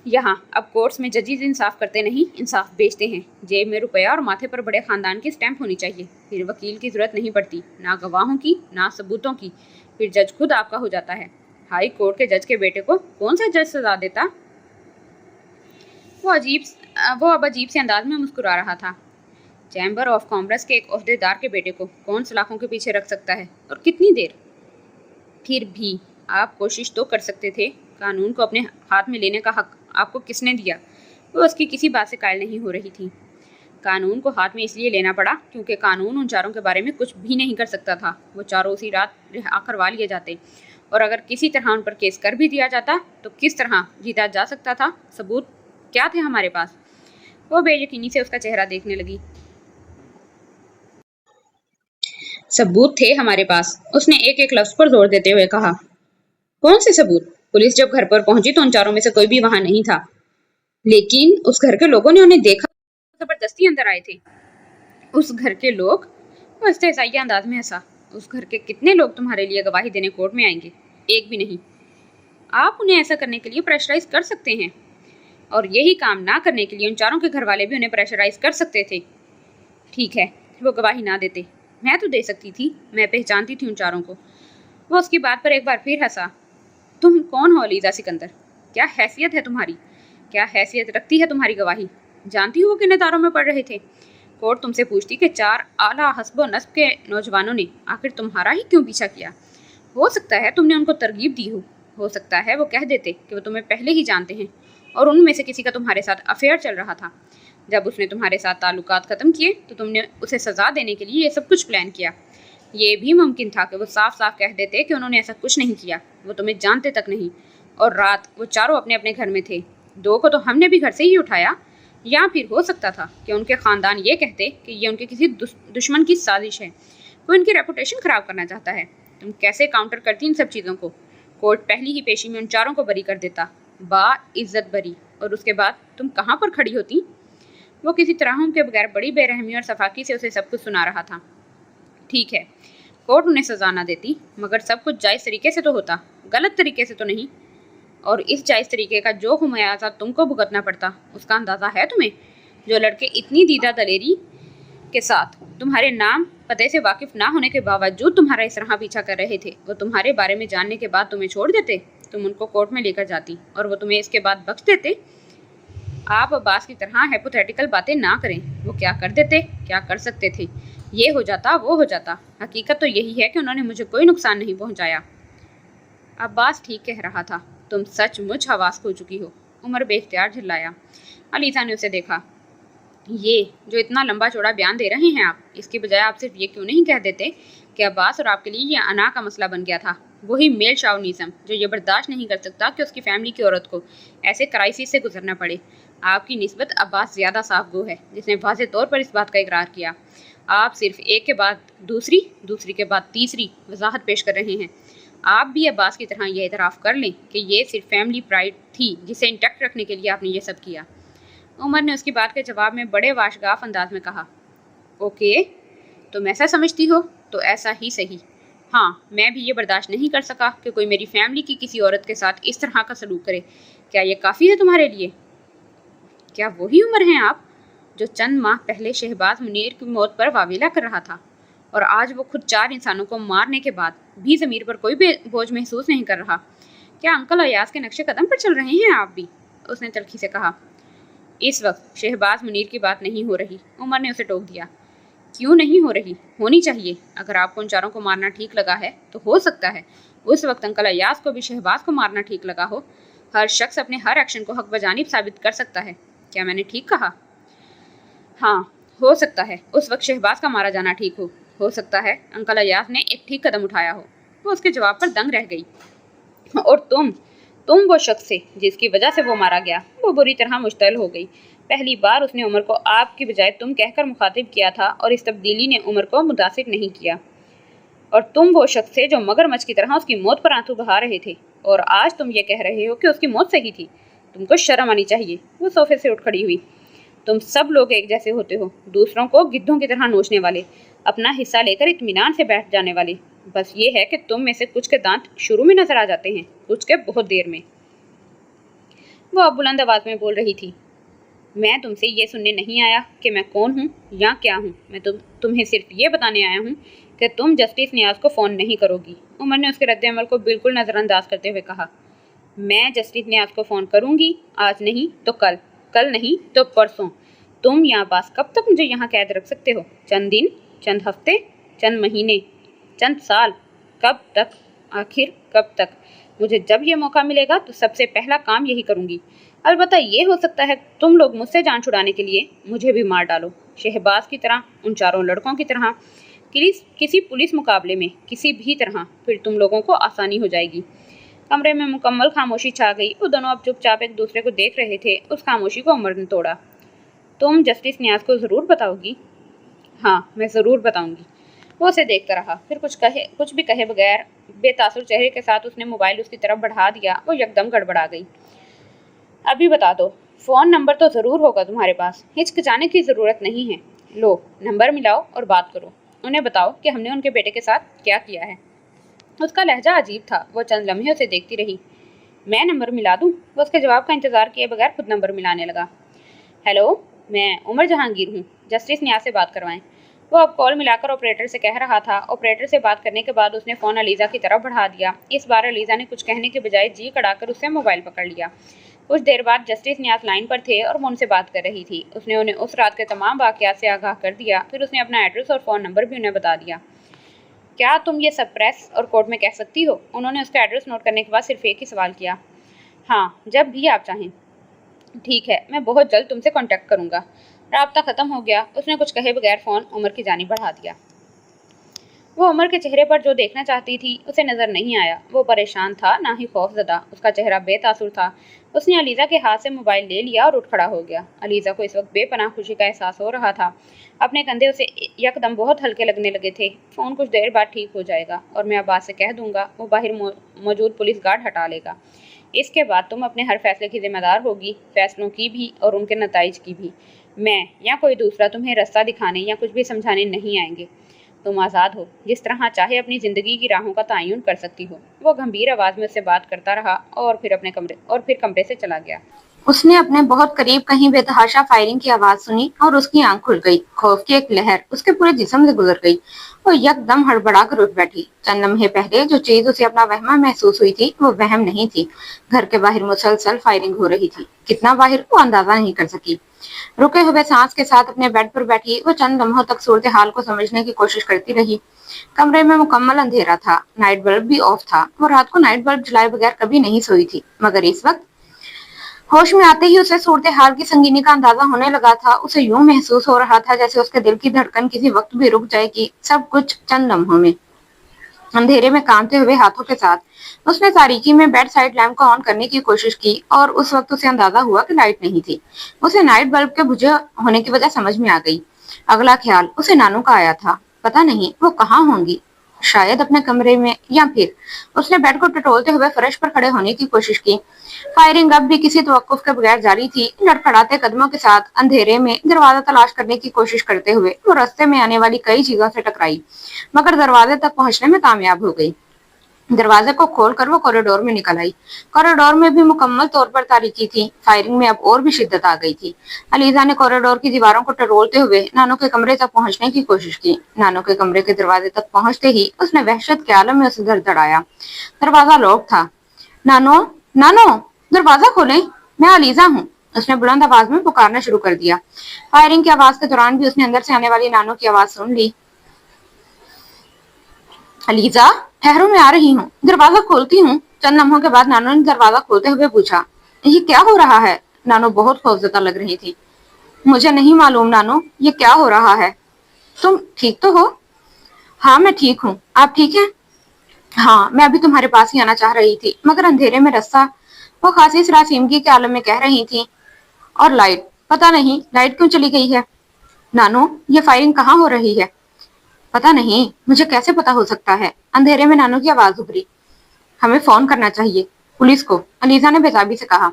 यहाँ अब कोर्ट्स में जजेस इंसाफ करते नहीं, इंसाफ बेचते हैं। जेब में रुपया और माथे पर बड़े खानदान की स्टैंप होनी चाहिए, फिर वकील की जरूरत नहीं पड़ती, ना गवाहों की ना सबूतों की, फिर जज खुद आपका हो जाता है। हाई कोर्ट के जज के बेटे को कौन सा जज सजा देता? वो अब अजीब से अंदाज में मुस्कुरा रहा था। चैम्बर ऑफ कॉमर्स के एक ओहदेदार के बेटे को कौन सलाखों के पीछे रख सकता है, और कितनी देर? फिर भी आप कोशिश तो कर सकते थे। कानून को अपने हाथ में लेने का हक आपको किसने दिया? वो उसकी किसी बात से कायल नहीं हो रही थी। कानून को हाथ में इसलिए लेना पड़ा क्योंकि कानून उन चारों के बारे में कुछ भी नहीं कर सकता था। वो चारों उसी रात रिहा करवा लिए जाते, और अगर किसी तरह उन पर केस कर भी दिया जाता तो किस तरह जीता जा सकता था? सबूत क्या थे हमारे पास? वो बेयकीनी से उसका चेहरा देखने लगी। सबूत थे हमारे पास, उसने एक एक लफ्ज पर जोर देते हुए कहा। कौन से सबूत? पुलिस जब घर पर पहुंची तो उन चारों में से कोई भी वहां नहीं था, लेकिन उस घर के लोगों ने उन्हें देखा, जबरदस्ती अंदर आए थे। उस घर के लोग? वो इस्तेज़ाइया अंदाज में हंसा। उस घर के कितने लोग तुम्हारे लिए गवाही देने कोर्ट में आएंगे? एक भी नहीं। आप उन्हें ऐसा करने के लिए प्रेशराइज कर सकते हैं, और यही काम ना करने के लिए उन चारों के घर वाले भी उन्हें प्रेशराइज कर सकते थे। ठीक है, वो गवाही ना देते, मैं तो दे सकती थी, मैं पहचानती थी उन चारों को। वो उसकी बात पर एक बार फिर हंसा। तुम कौन हो अलीजा सिकंदर? क्या हैसियत है तुम्हारी? क्या हैसियत रखती है तुम्हारी गवाही? जानती हो किन तारों में पड़ रहे थे? कोर्ट तुमसे पूछती कि 4 आला हस्बो नस्ब के नौजवानों ने आखिर तुम्हारा ही क्यों पीछा किया? हो सकता है तुमने उनको तरगीब दी हो सकता है वो कह देते कि वो तुम्हें पहले ही जानते हैं और उनमें से किसी का तुम्हारे साथ अफेयर चल रहा था। जब उसने तुम्हारे साथ ताल्लुकात ख़त्म किए तो तुमने उसे सज़ा देने के लिए ये सब कुछ प्लान किया। ये भी मुमकिन था कि वो साफ साफ कह देते कि उन्होंने ऐसा कुछ नहीं किया, वो तुम्हें जानते तक नहीं, और रात वो चारों अपने अपने घर में थे। 2 को तो हमने भी घर से ही उठाया। या फिर हो सकता था कि उनके ख़ानदान ये कहते कि ये उनके किसी दुश्मन की साजिश है, वो इनकी रेपुटेशन ख़राब करना चाहता है। तुम कैसे काउंटर करती इन सब चीज़ों को? कोर्ट पहली ही पेशी में उन चारों को बरी कर देता, बाइज्जत बरी, और उसके बाद तुम कहाँ पर खड़ी होती? वो किसी तरह के बगैर बड़ी बेरहमी और सफाकी से उसे सब कुछ सुना रहा था। ठीक है, कोर्ट उन्हें सजा ना देती, मगर सब कुछ जायज़ तरीके से तो होता, गलत तरीके से तो नहीं। और इस जायज़ तरीके का जो खुमियाजा तुमको भुगतना पड़ता, उसका अंदाज़ा है तुम्हें? जो लड़के इतनी दीदा दलेरी के साथ तुम्हारे नाम पते से वाकिफ ना होने के बावजूद तुम्हारा इस तरह पीछा कर रहे थे, वो तुम्हारे बारे में जानने के बाद तुम्हें छोड़ देते? तुम उनको कोर्ट में लेकर जाती और वो तुम्हें इसके बाद बख्श देते? आप अब्बास की तरह हाइपोथेटिकल बातें ना करें। वो क्या कर देते, क्या कर सकते थे? ये हो जाता, वो हो जाता। हकीकत तो यही है कि उन्होंने मुझे कोई नुकसान नहीं पहुंचाया। अब्बास ठीक कह रहा था, तुम सचमुच हवास खो चुकी हो। उमर बेख्तियार झिल्लाया। अलीसा ने उसे देखा। ये जो इतना लंबा चौड़ा बयान दे रहे हैं आप, इसके बजाय आप सिर्फ ये क्यों नहीं कह देते कि अब्बास और आपके लिए ये अना का मसला बन गया था? वही मेल शाउनिज़म जो ये बर्दाश्त नहीं कर सकता कि उसकी फैमिली की औरत को ऐसे क्राइसिस से गुजरना पड़े। आपकी निस्बत अब्बास ज़्यादा साफ गो है, जिसने वाज़े तौर पर इस बात का इकरार किया। आप सिर्फ एक के बाद दूसरी, दूसरी के बाद तीसरी वजाहत पेश कर रहे हैं। आप भी अब्बास की तरह यह इतराफ़ कर लें कि ये सिर्फ फैमिली प्राइड थी जिसे इंटैक्ट रखने के लिए आपने ये सब किया। उमर ने उसकी बात के जवाब में बड़े वाशगाफ अंदाज में कहा, ओके, तुम ऐसा समझती हो तो ऐसा ही सही। हाँ, मैं भी ये बर्दाश्त नहीं कर सका कि कोई मेरी फैमिली की किसी औरत के साथ इस तरह का सलूक करे। क्या ये काफ़ी है तुम्हारे लिए? क्या वही उमर हैं आप जो चंद माह पहले शहबाज मुनीर की मौत पर वावेला कर रहा था, और आज वो खुद 4 इंसानों को मारने के बाद भी ज़मीर पर कोई बोझ महसूस नहीं कर रहा? क्या अंकल अयाज के नक्शे कदम पर चल रहे हैं आप भी? उसने तलखी से कहा। इस वक्त शहबाज मुनीर की बात नहीं हो रही, उमर ने उसे टोक दिया। क्यों नहीं हो रही? होनी चाहिए। अगर आपको उन चारों को मारना ठीक लगा है तो हो सकता है उस वक्त अंकल अयाज को भी शहबाज को मारना ठीक लगा हो। हर शख्स अपने हर एक्शन को हक बजानिब साबित कर सकता है। क्या मैंने ठीक कहा? हाँ, हो सकता है उस वक्त शहबाज का मारा जाना ठीक हो सकता है अंकल अयाज ने एक ठीक कदम उठाया हो। वो उसके जवाब पर दंग रह गई। और तुम تم وہ شخص تھے جس کی وجہ سے وہ مارا گیا۔ وہ بری طرح مشتعل ہو گئی۔ پہلی بار اس نے عمر کو آپ کی بجائے تم کہہ کر مخاطب کیا تھا اور اس تبدیلی نے عمر کو متاثر نہیں کیا۔ اور تم وہ شخص تھے جو مگرمچھ کی طرح اس کی موت پر آنسو بہا رہے تھے، اور آج تم یہ کہہ رہے ہو کہ اس کی موت صحیح تھی۔ تم کو شرم آنی چاہیے۔ وہ صوفے سے اٹھ کھڑی ہوئی۔ تم سب لوگ ایک جیسے ہوتے ہو، دوسروں کو گدھوں کی طرح نوچنے والے، اپنا حصہ لے کر اطمینان سے بیٹھ جانے والے۔ بس یہ ہے کہ تم میں سے کچھ کے دانت شروع میں نظر آ جاتے ہیں، کچھ کے بہت دیر میں۔ وہ اب بلند آواز میں بول رہی تھی۔ میں تم سے یہ سننے نہیں آیا کہ میں کون ہوں یا کیا ہوں، میں تمہیں صرف یہ بتانے آیا ہوں کہ تم جسٹس نیاز کو فون نہیں کرو گی۔ عمر نے اس کے رد عمل کو بالکل نظر انداز کرتے ہوئے کہا، میں جسٹس نیاز کو فون کروں گی، آج نہیں تو کل، کل نہیں تو پرسوں۔ تم یا عباس کب تک مجھے یہاں قید رکھ سکتے ہو؟ چند دن، چند ہفتے، چند مہینے، چند سال؟ کب تک؟ آخر کب تک؟ مجھے جب یہ موقع ملے گا تو سب سے پہلا کام یہی کروں گی۔ البتہ یہ ہو سکتا ہے تم لوگ مجھ سے جان چھڑانے کے لیے مجھے بھی مار ڈالو، شہباز کی طرح، ان چاروں لڑکوں کی طرح، کسی پولیس مقابلے میں، کسی بھی طرح۔ پھر تم لوگوں کو آسانی ہو جائے گی۔ کمرے میں مکمل خاموشی چھا گئی۔ وہ دونوں اب چپ چاپ ایک دوسرے کو دیکھ رہے تھے۔ اس خاموشی کو عمر نے توڑا۔ تم جسٹس نیاز کو ضرور بتاؤ گی؟ ہاں، میں ضرور بتاؤں گی۔ وہ اسے دیکھتا رہا، پھر کچھ بھی کہے بغیر بے تاثر چہرے کے ساتھ اس نے موبائل اس کی طرف بڑھا دیا۔ وہ یکدم گڑبڑا گئی۔ ابھی بتا دو، فون نمبر تو ضرور ہوگا تمہارے پاس، ہچکچانے کی ضرورت نہیں ہے۔ لو، نمبر ملاؤ اور بات کرو۔ انہیں بتاؤ کہ ہم نے ان کے بیٹے کے ساتھ کیا کیا ہے۔ اس کا لہجہ عجیب تھا۔ وہ چند لمحے اسے دیکھتی رہی۔ میں نمبر ملا دوں؟ وہ اس کے جواب کا انتظار کیے بغیر خود نمبر ملانے لگا۔ ہیلو، میں عمر جہانگیر ہوں، جسٹس نیاز سے بات کروائیں۔ وہ اب کال ملا کر آپریٹر سے کہہ رہا تھا۔ آپریٹر سے بات کرنے کے بعد اس نے فون علیزہ کی طرف بڑھا دیا۔ اس بار علیزہ نے کچھ کہنے کے بجائے جی کڑا کر اس سے موبائل پکڑ لیا۔ کچھ دیر بعد جسٹس نیاز لائن پر تھے اور وہ ان سے بات کر رہی تھی۔ اس نے انہیں اس رات کے تمام واقعات سے آگاہ کر دیا۔ پھر اس نے اپنا ایڈریس اور فون نمبر بھی انہیں بتا دیا۔ کیا تم یہ سب پریس اور کورٹ میں کہہ سکتی ہو؟ انہوں نے اس کا ایڈریس نوٹ کرنے کے بعد صرف ایک ہی سوال کیا۔ ہاں، جب بھی آپ چاہیں۔ ٹھیک ہے، میں بہت جلد تم سے کانٹیکٹ کروں گا۔ رابطہ ختم ہو گیا۔ اس نے کچھ کہے بغیر فون عمر کی جانب بڑھا دیا۔ وہ عمر کے چہرے پر جو دیکھنا چاہتی تھی اسے نظر نہیں آیا۔ وہ پریشان تھا، نہ ہی خوف زدہ۔ اس کا چہرہ بے تاثر تھا۔ اس نے علیزہ کے ہاتھ سے موبائل لے لیا اور اٹھ کھڑا ہو گیا۔ علیزہ کو اس وقت بے پناہ خوشی کا احساس ہو رہا تھا۔ اپنے کندھے اسے یکدم بہت ہلکے لگنے لگے تھے۔ فون کچھ دیر بعد ٹھیک ہو جائے گا اور میں عباس سے کہہ دوں گا، وہ باہر موجود پولیس گارڈ ہٹا لے گا۔ اس کے بعد تم اپنے ہر فیصلے کی ذمہ دار ہوگی، فیصلوں کی بھی اور ان کے نتائج کی بھی۔ میں یا کوئی دوسرا تمہیں رستہ دکھانے یا کچھ بھی سمجھانے نہیں آئیں گے۔ تم آزاد ہو، جس طرح چاہے اپنی زندگی کی راہوں کا تعین کر سکتی ہو۔ وہ گمبھیر آواز میں اس سے بات کرتا رہا اور پھر کمرے سے چلا گیا۔ اس نے اپنے بہت قریب کہیں بے تحاشا فائرنگ کی آواز سنی اور اس کی آنکھ کھل گئی۔ خوف کی ایک لہر اس کے پورے جسم سے گزر گئی۔ وہ یکدم ہڑبڑا کر اٹھ بیٹھی۔ چند لمحے پہلے جو چیز اسے اپنا وہمہ محسوس ہوئی تھی وہ وہم نہیں تھی۔ گھر کے باہر مسلسل فائرنگ ہو رہی تھی۔ کتنا باہر وہ اندازہ نہیں کر سکی۔ رکے ہوئے سانس کے ساتھ اپنے بیڈ پر بیٹھی وہ چند لمحوں تک صورتحال کو سمجھنے کی کوشش کرتی رہی۔ کمرے میں مکمل اندھیرا تھا، نائٹ بلب بھی آف تھا۔ وہ رات کو نائٹ بلب جلائے بغیر کبھی نہیں سوئی تھی، مگر اس وقت ہوش میں آتے ہی اسے صورتحال کی سنگینی کا اندازہ ہونے لگا تھا۔ اسے یوں محسوس ہو رہا تھا جیسے اس کے دل کی دھڑکن کسی وقت بھی رک جائے گی۔ سب کچھ چند لمحوں میں، اندھیرے میں کانپتے ہوئے ہاتھوں کے ساتھ اس نے تاریکی میں بیڈ سائڈ لیمپ کو آن کرنے کی کوشش کی اور اس وقت اسے اندازہ ہوا کہ لائٹ نہیں تھی۔ اسے نائٹ بلب کے بجھے ہونے کی وجہ سمجھ میں آ گئی۔ اگلا خیال اسے نانو کا آیا تھا۔ پتہ نہیں وہ کہاں ہوں گی، شاید اپنے کمرے میں، یا پھر اس نے بیڈ کو ٹٹولتے ہوئے فرش پر کھڑے ہونے کی کوشش کی۔ فائرنگ اب بھی کسی توقف کے بغیر جاری تھی۔ لڑکھڑاتے قدموں کے ساتھ اندھیرے میں دروازہ تلاش کرنے کی کوشش کرتے ہوئے وہ راستے میں آنے والی کئی چیزوں سے ٹکرائی، مگر دروازے تک پہنچنے میں کامیاب ہو گئی۔ دروازے کو کھول کر وہ کوریڈور میں نکل آئی۔ کوریڈور میں بھی مکمل طور پر تاریکی تھی۔ فائرنگ میں اب اور بھی شدت آ گئی تھی۔ علیزہ نے کوریڈور کی دیواروں کو ٹٹولتے ہوئے نانو کے کمرے تک پہنچنے کی کوشش کی۔ نانو کے کمرے کے دروازے تک پہنچتے ہی اس نے وحشت کے عالم میں اسے دھڑدھڑایا۔ دروازہ لاک تھا۔ نانو، نانو، دروازہ کھولیں، میں علیزہ ہوں۔ اس نے بلند آواز میں پکارنا شروع کر دیا۔ فائرنگ کی آواز کے دوران بھی اس نے اندر سے آنے والی نانو کی آواز سن لی۔ علیزہ، ٹھہرو، میں آ رہی ہوں، دروازہ کھولتی ہوں۔ چند لمحوں کے بعد نانو نے دروازہ کھولتے ہوئے پوچھا، یہ کیا ہو رہا ہے؟ نانو بہت خوفزدہ لگ رہی تھی۔ مجھے نہیں معلوم نانو، یہ کیا ہو رہا ہے؟ تم ٹھیک تو ہو؟ ہاں میں ٹھیک ہوں، آپ ٹھیک ہیں؟ ہاں، میں ابھی تمہارے پاس ہی آنا چاہ رہی تھی، مگر اندھیرے میں راستہ वो खासी सरासीमगी के आलम में कह रही थी। और लाइट, पता नहीं लाइट क्यों चली गई है। नानो, ये फायरिंग कहाँ हो रही है? पता नहीं, मुझे कैसे पता हो सकता है? अंधेरे में नानो की आवाज उभरी। हमें फोन करना चाहिए, पुलिस को, अलीजा ने बेताबी से कहा।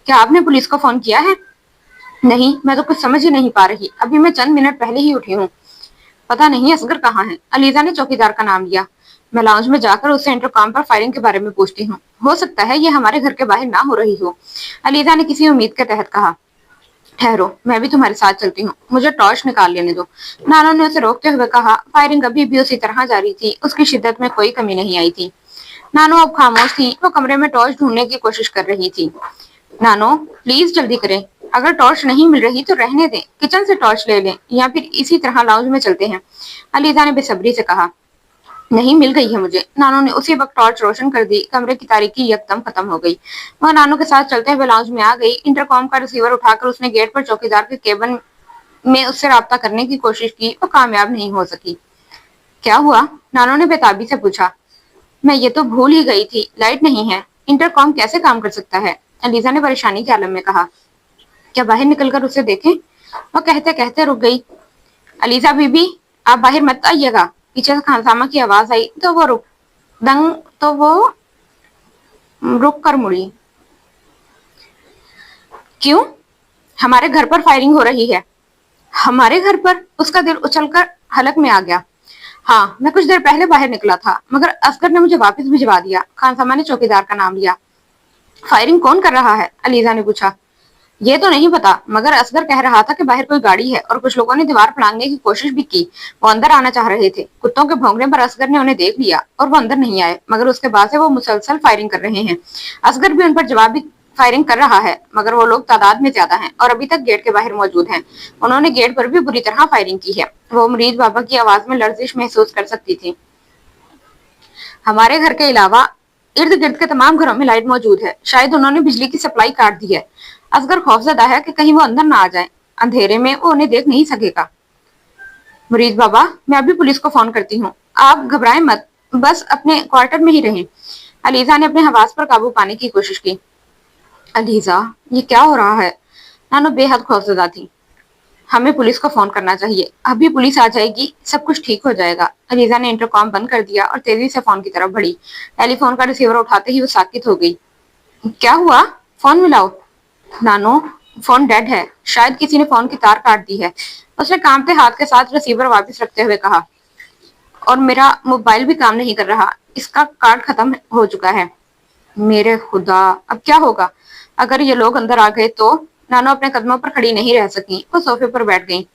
क्या आपने पुलिस को फोन किया है? नहीं, मैं तो कुछ समझ ही नहीं पा रही, अभी मैं चंद मिनट पहले ही उठी हूँ। पता नहीं असगर कहाँ है। अलीजा ने चौकीदार का नाम लिया। मैं लाउंज में जाकर उससे इंटरकॉम पर फायरिंग के बारे में पूछती हूँ। हो सकता है ये हमारे घर के बाहर ना हो रही हो, अलीजा ने किसी उम्मीद के तहत कहा। ठहरो, मैं भी तुम्हारे साथ चलती हूँ, मुझे टॉर्च निकाल लेने दो, नानो ने उसे रोकते हुए कहा। फायरिंग अभी भी उसी तरह जारी थी, उसकी शिद्दत में कोई कमी नहीं आई थी। नानो अब खामोश थी, वो कमरे में टॉर्च ढूंढने की कोशिश कर रही थी। नानो, प्लीज जल्दी करें, अगर टॉर्च नहीं मिल रही तो रहने दें, किचन से टॉर्च ले लें या फिर इसी तरह लाउंज में चलते हैं, अलीजा ने बेसब्री से कहा। नहीं, मिल गई है मुझे, नानो ने उसी वक्त टॉर्च रोशन कर दी। कमरे की तारीकी यकदम खत्म हो गई। वह नानो के साथ चलते हुए लाउंज में आ गई। इंटरकॉम का रिसीवर उठाकर उसने गेट पर चौकीदार के केबिन में उससे राब्ता करने की कोशिश की, वो कामयाब नहीं हो सकी। क्या हुआ? नानो ने बेताबी से पूछा। मैं ये तो भूल ही गई थी, लाइट नहीं है, इंटरकॉम कैसे काम कर सकता है, अलीजा ने परेशानी के आलम में कहा। क्या बाहर निकलकर उसे देखें? वह कहते कहते रुक गई। अलीजा बीबी, आप बाहर मत आइएगा, पीछे से खानसामा की आवाज आई तो वो रुक कर मुड़ी। क्यों? हमारे घर पर फायरिंग हो रही है। हमारे घर पर? उसका दिल उछलकर हलक में आ गया। हाँ, मैं कुछ देर पहले बाहर निकला था, मगर असगर ने मुझे वापस भिजवा दिया, खानसामा ने चौकीदार का नाम लिया। फायरिंग कौन कर रहा है? अलीजा ने पूछा। ये तो नहीं पता, मगर असगर कह रहा था कि बाहर कोई गाड़ी है और कुछ लोगों ने दीवार फलांगने की कोशिश भी की। वो अंदर आना चाह रहे थे। कुत्तों के भौंकने पर असगर ने उन्हें देख लिया और वो अंदर नहीं आए, मगर उसके बाद से वो मुसलसल फायरिंग कर रहे हैं। असगर भी उन पर जवाबी फायरिंग कर रहा है, मगर वो लोग तादाद में ज्यादा हैं और अभी तक गेट के बाहर मौजूद हैं। उन्होंने गेट पर भी बुरी तरह फायरिंग की है। वो मुरीद बाबा की आवाज में लर्जिश महसूस कर सकती थी। हमारे घर के अलावा इर्द गिर्द के तमाम घरों में लाइट मौजूद है, शायद उन्होंने बिजली की सप्लाई काट दी है। असगर खौफजदा है कि कहीं वो अंदर ना आ जाए, अंधेरे में वो उन्हें देख नहीं सकेगा। मुरीद बाबा, मैं अभी पुलिस को फोन करती हूँ, आप घबराएं मत, बस अपने क्वार्टर में ही रहें। अलीजा ने अपने हवास पर काबू पाने की कोशिश की। अलीजा, ये क्या हो रहा है? नानो बेहद खौफजदा थी। हमें पुलिस को फोन करना चाहिए, अभी पुलिस आ जाएगी, सब कुछ ठीक हो जाएगा। अलीजा ने इंटरकॉम बंद कर दिया और तेजी से फोन की तरफ बढ़ी। टेलीफोन का रिसीवर उठाते ही वो साकित हो गई। क्या हुआ? फोन मिलाओ। नानो, फोन डेड है, शायद किसी ने फोन की तार काट दी है, उसने कांपते हाथ के साथ रिसीवर वापस रखते हुए कहा। और मेरा मोबाइल भी काम नहीं कर रहा, इसका कार्ड खत्म हो चुका है। मेरे खुदा, अब क्या होगा? अगर ये लोग अंदर आ गए तो? नानो अपने कदमों पर खड़ी नहीं रह सकी, वो सोफे पर बैठ गई।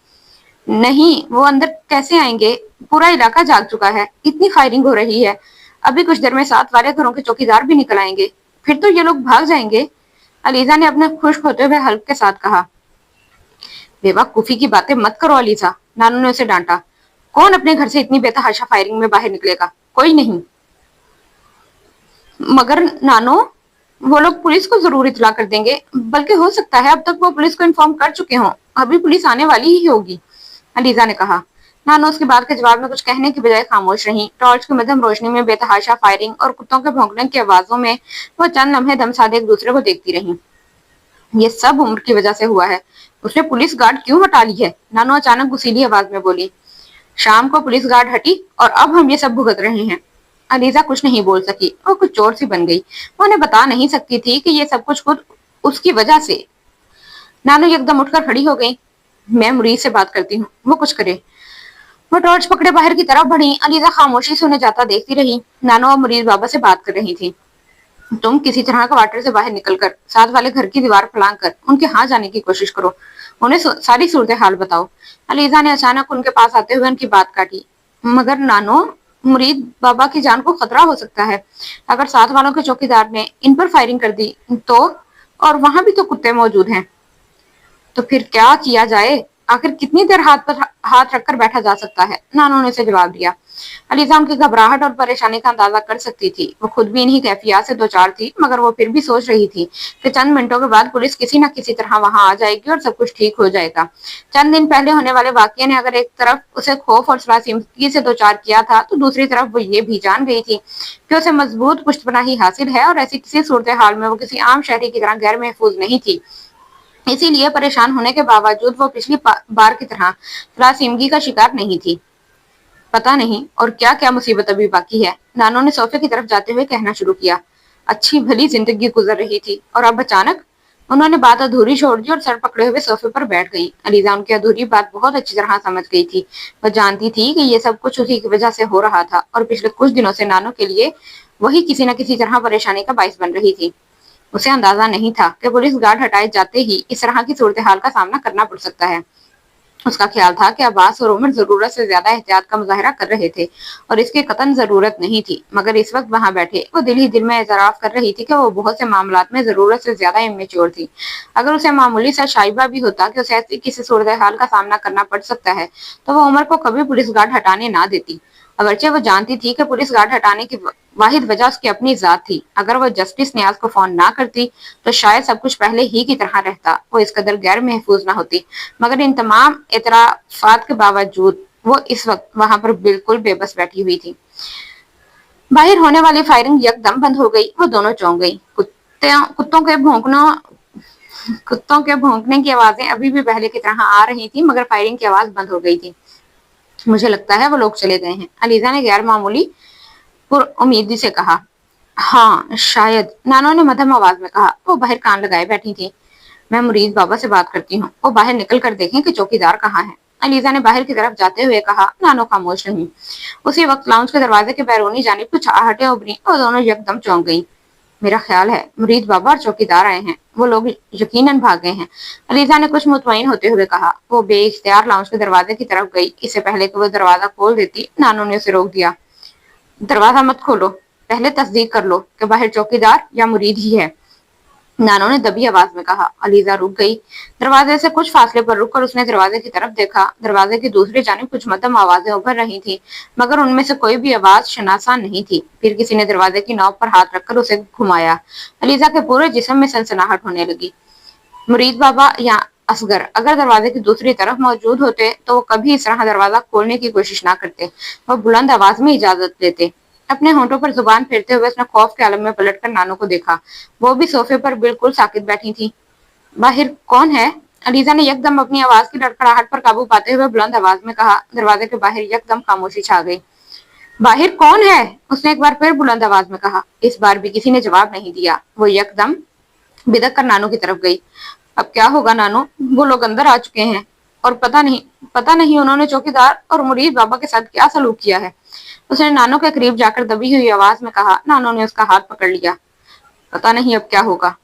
नहीं, वो अंदर कैसे आएंगे? पूरा इलाका जाग चुका है, इतनी फायरिंग हो रही है, अभी कुछ देर में साथ वाले घरों के चौकीदार भी निकल आएंगे, फिर तो ये लोग भाग जाएंगे, अलीजा ने अपने खुश्क होते हुए हल्क के साथ कहा। बेवकूफी की बातें मत करो अलीजा, नानू ने उसे डांटा। कौन अपने घर से इतनी बेतहाशा फायरिंग में बाहर निकलेगा? कोई नहीं। मगर नानो, वो लोग पुलिस को जरूर इत्तला कर देंगे, बल्कि हो सकता है अब तक वो पुलिस को इन्फॉर्म कर चुके हों, अभी पुलिस आने वाली ही होगी, अलीजा ने कहा। नानो उसकी बात के जवाब में कुछ कहने की बजाय खामोश रही। टॉर्च की मध्यम रोशनी में बेतहाशा फायरिंग और कुत्तों के भौंकने की आवाजों में वो चंद लम्हे दम साधे एक दूसरे को देखती रही। ये सब उम्र की वजह से हुआ है, उसने पुलिस गार्ड क्यों हटा ली है? नानो अचानक गुस्सीली आवाज में बोली। शाम को पुलिस गार्ड हटी और अब हम ये सब भुगत रहे हैं। अलीजा कुछ नहीं बोल सकी, वो कुछ चोर सी बन गई। वो उन्हें बता नहीं सकती थी कि ये सब कुछ खुद उसकी वजह से। नानो एकदम उठकर खड़ी हो गई। मैं मुरीद से बात करती हूँ, वो कुछ करे। वो टॉर्च पकड़े बाहर की तरफ बढ़ी। अलीजा खामोशी से उन्हें जाता देखती रही। नानो और मुरीद बाबा से बात कर रही थी। तुम किसी तरह क्वार्टर से बाहर निकलकर साथ वाले घर की दीवार फलांग कर उनके यहाँ जाने की कोशिश करो, उन्हें सारी सूरत हाल बताओ। अलीजा ने अचानक उनके पास आते हुए उनकी बात काटी। मगर नानो, मुरीद बाबा की जान को खतरा हो सकता है, अगर साथ वालों के चौकीदार ने इन पर फायरिंग कर दी तो, और वहां भी तो कुत्ते मौजूद हैं। तो फिर क्या किया जाए? आखिर कितनी देर हाथ पर हाथ रखकर बैठा जा सकता है? नानो ने उसे जवाब दिया। अलीजा उनकी घबराहट और परेशानी का अंदाजा कर सकती थी। वो खुद भी इन्हीं कैफियत से दो चार थी, मगर वो फिर भी सोच रही थी कि चंद मिनटों के बाद पुलिस किसी न किसी तरह वहां आ जाएगी और सब कुछ ठीक हो जाएगा। चंद दिन पहले होने वाले वाकये ने अगर एक तरफ उसे खौफ और सलासीमगी से दो चार किया था, तो दूसरी तरफ वो ये भी जान गई थी कि उसे मजबूत पुष्टपनाही हासिल है और ऐसी किसी सूरत हाल में वो किसी आम शहरी की तरह गैर महफूज नहीं थी। इसीलिए परेशान होने के बावजूद वो पिछली बार की तरह सलासीमगी का शिकार नहीं थी। पता नहीं और क्या क्या मुसीबत अभी बाकी है, नानो ने सोफे की तरफ जाते हुए कहना शुरू किया। अच्छी भली जिंदगी गुजर रही थी और अब अचानक। उन्होंने बात अधूरी छोड़ दी और सर पकड़े हुए सोफे पर बैठ गई। अलीजा उनकी अधूरी बात बहुत अच्छी तरह समझ गई थी। वह जानती थी कि ये सब कुछ उसी की वजह से हो रहा था और पिछले कुछ दिनों से नानो के लिए वही किसी न किसी तरह परेशानी का बाइस बन रही थी। उसे अंदाजा नहीं था कि पुलिस गार्ड हटाए जाते ही इस तरह की सूरत हाल का सामना करना पड़ सकता है। उसका ख्याल था कि अब्बास और उमर जरूरत से ज्यादा एहतियात का मुजाहरा कर रहे थे और इसकी कतन जरूरत नहीं थी, मगर इस वक्त वहां बैठे वो दिल ही दिल में एतराफ कर रही थी कि वो बहुत से मामलात में जरूरत से ज्यादा इमेच्योर थी। अगर उसे मामूली सा शाइबा भी होता कि उसे ऐसी किसी सूरत हाल का सामना करना पड़ सकता है, तो वो उमर को कभी पुलिस गार्ड हटाने ना देती। अगरचे वो जानती थी कि पुलिस गार्ड हटाने की वाहिद वजह उसकी अपनी जात थी। अगर वो जस्टिस नियाज को फोन ना करती तो शायद सब कुछ पहले ही की तरह रहता, वो इस कदर गैर महफूज ना होती। मगर इन तमाम एतराफात के बावजूद वो इस वक्त वहां पर बिल्कुल बेबस बैठी हुई थी। बाहर होने वाली फायरिंग यकदम बंद हो गई। वो दोनों चौंक गई। कुत्तों के भौंकने की आवाजें अभी भी पहले की तरह आ रही थी, मगर फायरिंग की आवाज बंद हो गई थी। मुझे लगता है वो लोग चले गए हैं, अलीजा ने गैर मामूली उम्मीदी से कहा। हाँ शायद, नानो ने मध्यम आवाज में कहा। वो बाहर कान लगाए बैठी थी। मैं मुरीद बाबा से बात करती हूँ, वो बाहर निकल कर देखें कि चौकीदार कहाँ है, अलीजा ने बाहर की तरफ जाते हुए कहा। नानो खामोश रही। उसी वक्त लाउंज के दरवाजे के बैरूनी जानिब कुछ आहटें उभरी और दोनों यकदम चौंक गई। मेरा ख्याल है मुरीद बाबा और चौकीदार आए हैं, वो लोग यकीनन भाग गए हैं, अलीजा ने कुछ मुतमईन होते हुए कहा। वो बेइख्तियार लाउंज के दरवाजे की तरफ गई। इससे पहले कि वो दरवाजा खोल देती, नानो ने उसे रोक दिया। दरवाजा मत खोलो, पहले तस्दीक कर लो कि बाहर चौकीदार या मुरीद ही है, नानो ने दबी आवाज में कहा। अलीजा रुक गई। दरवाजे से कुछ फासले पर रुककर उसने दरवाजे की तरफ देखा। दरवाजे की दूसरी जानिब कुछ मध्यम आवाजें उभर रही थी, मगर उनमें से कोई भी आवाज शनासा नहीं थी। फिर किसी ने दरवाजे की नोक पर हाथ रखकर उसे घुमाया। अलीजा के पूरे जिस्म में सनसनाहट होने लगी। मुरीद बाबा या असगर अगर दरवाजे की दूसरी तरफ मौजूद होते तो वो कभी इस तरह दरवाजा खोलने की कोशिश ना करते। वो बुलंद आवाज में इजाजत देते। अपने होंठों पर जुबान फेरते हुए उसने खौफ के आलम में पलटकर नानो को देखा। वो भी सोफे पर बिल्कुल साकित बैठी थी। बाहर कौन है? अलीजा ने यकदम अपनी आवाज की लड़खड़ाहट पर काबू पाते हुए बुलंद आवाज में कहा। दरवाजे के बाहर यकदम खामोशी छा गई। बाहर कौन है? उसने एक बार फिर बुलंद आवाज में कहा। इस बार भी किसी ने जवाब नहीं दिया। वो यकदम बिदक कर नानो की तरफ गई। अब क्या होगा नानो? वो लोग अंदर आ चुके हैं और पता नहीं उन्होंने चौकीदार और मुरीद बाबा के साथ क्या सलूक किया है, उसने नानो के करीब जाकर दबी हुई आवाज में कहा। नानो ने उसका हाथ पकड़ लिया। पता नहीं अब क्या होगा।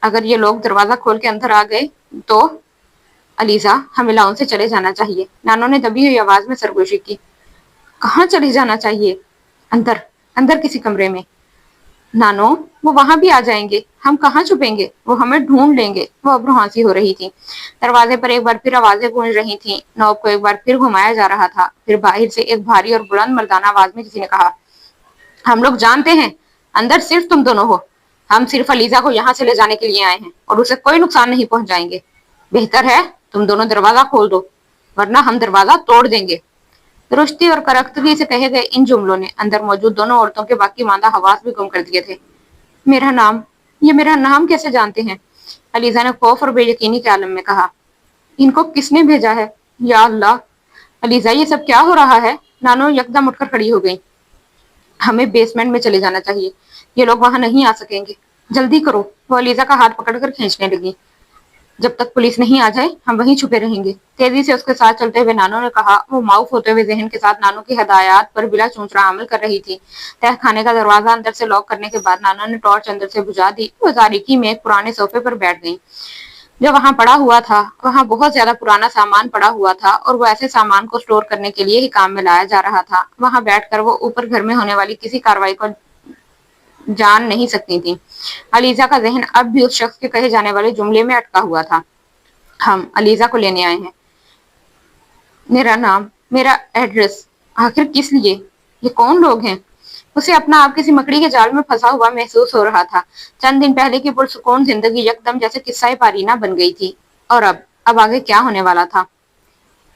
अगर ये लोग दरवाजा खोल के अंदर आ गए तो अलीजा, हमें लाउंज से चले जाना चाहिए, नानो ने दबी हुई आवाज में सरगोशी की। कहाँ चले जाना चाहिए? अंदर, अंदर किसी कमरे में। नानो, वो वहां भी आ जाएंगे, हम कहाँ छुपेंगे, वो हमें ढूंढ लेंगे। वो अब रुहासी हो रही थी। दरवाजे पर एक बार फिर आवाजें गूंज रही थी। नॉब को एक बार फिर घुमाया जा रहा था। फिर बाहर से एक भारी और बुलंद मर्दाना आवाज में किसी ने कहा। हम लोग जानते हैं अंदर सिर्फ तुम दोनों हो। हम सिर्फ अलीजा को यहाँ से ले जाने के लिए आए हैं और उसे कोई नुकसान नहीं पहुंचाएंगे। बेहतर है तुम दोनों दरवाजा खोल दो, वरना हम दरवाजा तोड़ देंगे। रुश्ती और करख्तगी से कहे गए इन जुमलों ने अंदर मौजूद दोनों औरतों के बाकी मांदा हवास भी गुम कर दिए थे। मेरा नाम, ये मेरा नाम कैसे जानते हैं? अलीजा ने खौफ और बेयकीनी के आलम में कहा। इनको किसने भेजा है? या अल्लाह! अलीजा, ये सब क्या हो रहा है? नानो यकदम उठकर खड़ी हो गई। हमें बेसमेंट में चले जाना चाहिए, ये लोग वहां नहीं आ सकेंगे, जल्दी करो। वो अलीजा का हाथ पकड़कर खींचने लगी। जब तक पुलिस नहीं आ जाए हम वहीं छुपे रहेंगे, तेजी से उसके साथ चलते हुए नानो ने कहा। वो माउफ होते हुए जहन के साथ नानो की हदायत पर बिला चूंचड़ा अमल कर रही थी। तह खाने का दरवाजा अंदर से लॉक करने के बाद नानो ने टॉर्च अंदर से बुझा दी। वो तारीकी में एक पुराने सोफे पर बैठ गई जो वहां पड़ा हुआ था। वहां बहुत ज्यादा पुराना सामान पड़ा हुआ था और वो ऐसे सामान को स्टोर करने के लिए ही काम में लाया जा रहा था। वहां बैठकर वो ऊपर घर में होने वाली किसी कार्रवाई को जान नहीं सकती थी। अलीजा का जहन अब भी उस शख्स के कहे जाने वाले जुमले में अटका हुआ था। हम अलीजा को लेने आए हैं। میرا نام، میرا ایڈریس، آخر کس لیے؟ یہ کون لوگ ہیں؟ اسے اپنا آپ کسی مکڑی کے جال میں پھنسا ہوا محسوس ہو رہا تھا۔ چند دن پہلے کی پرسکون زندگی یکدم جیسے قصہ پارینہ بن گئی تھی، اور اب آگے کیا ہونے والا تھا؟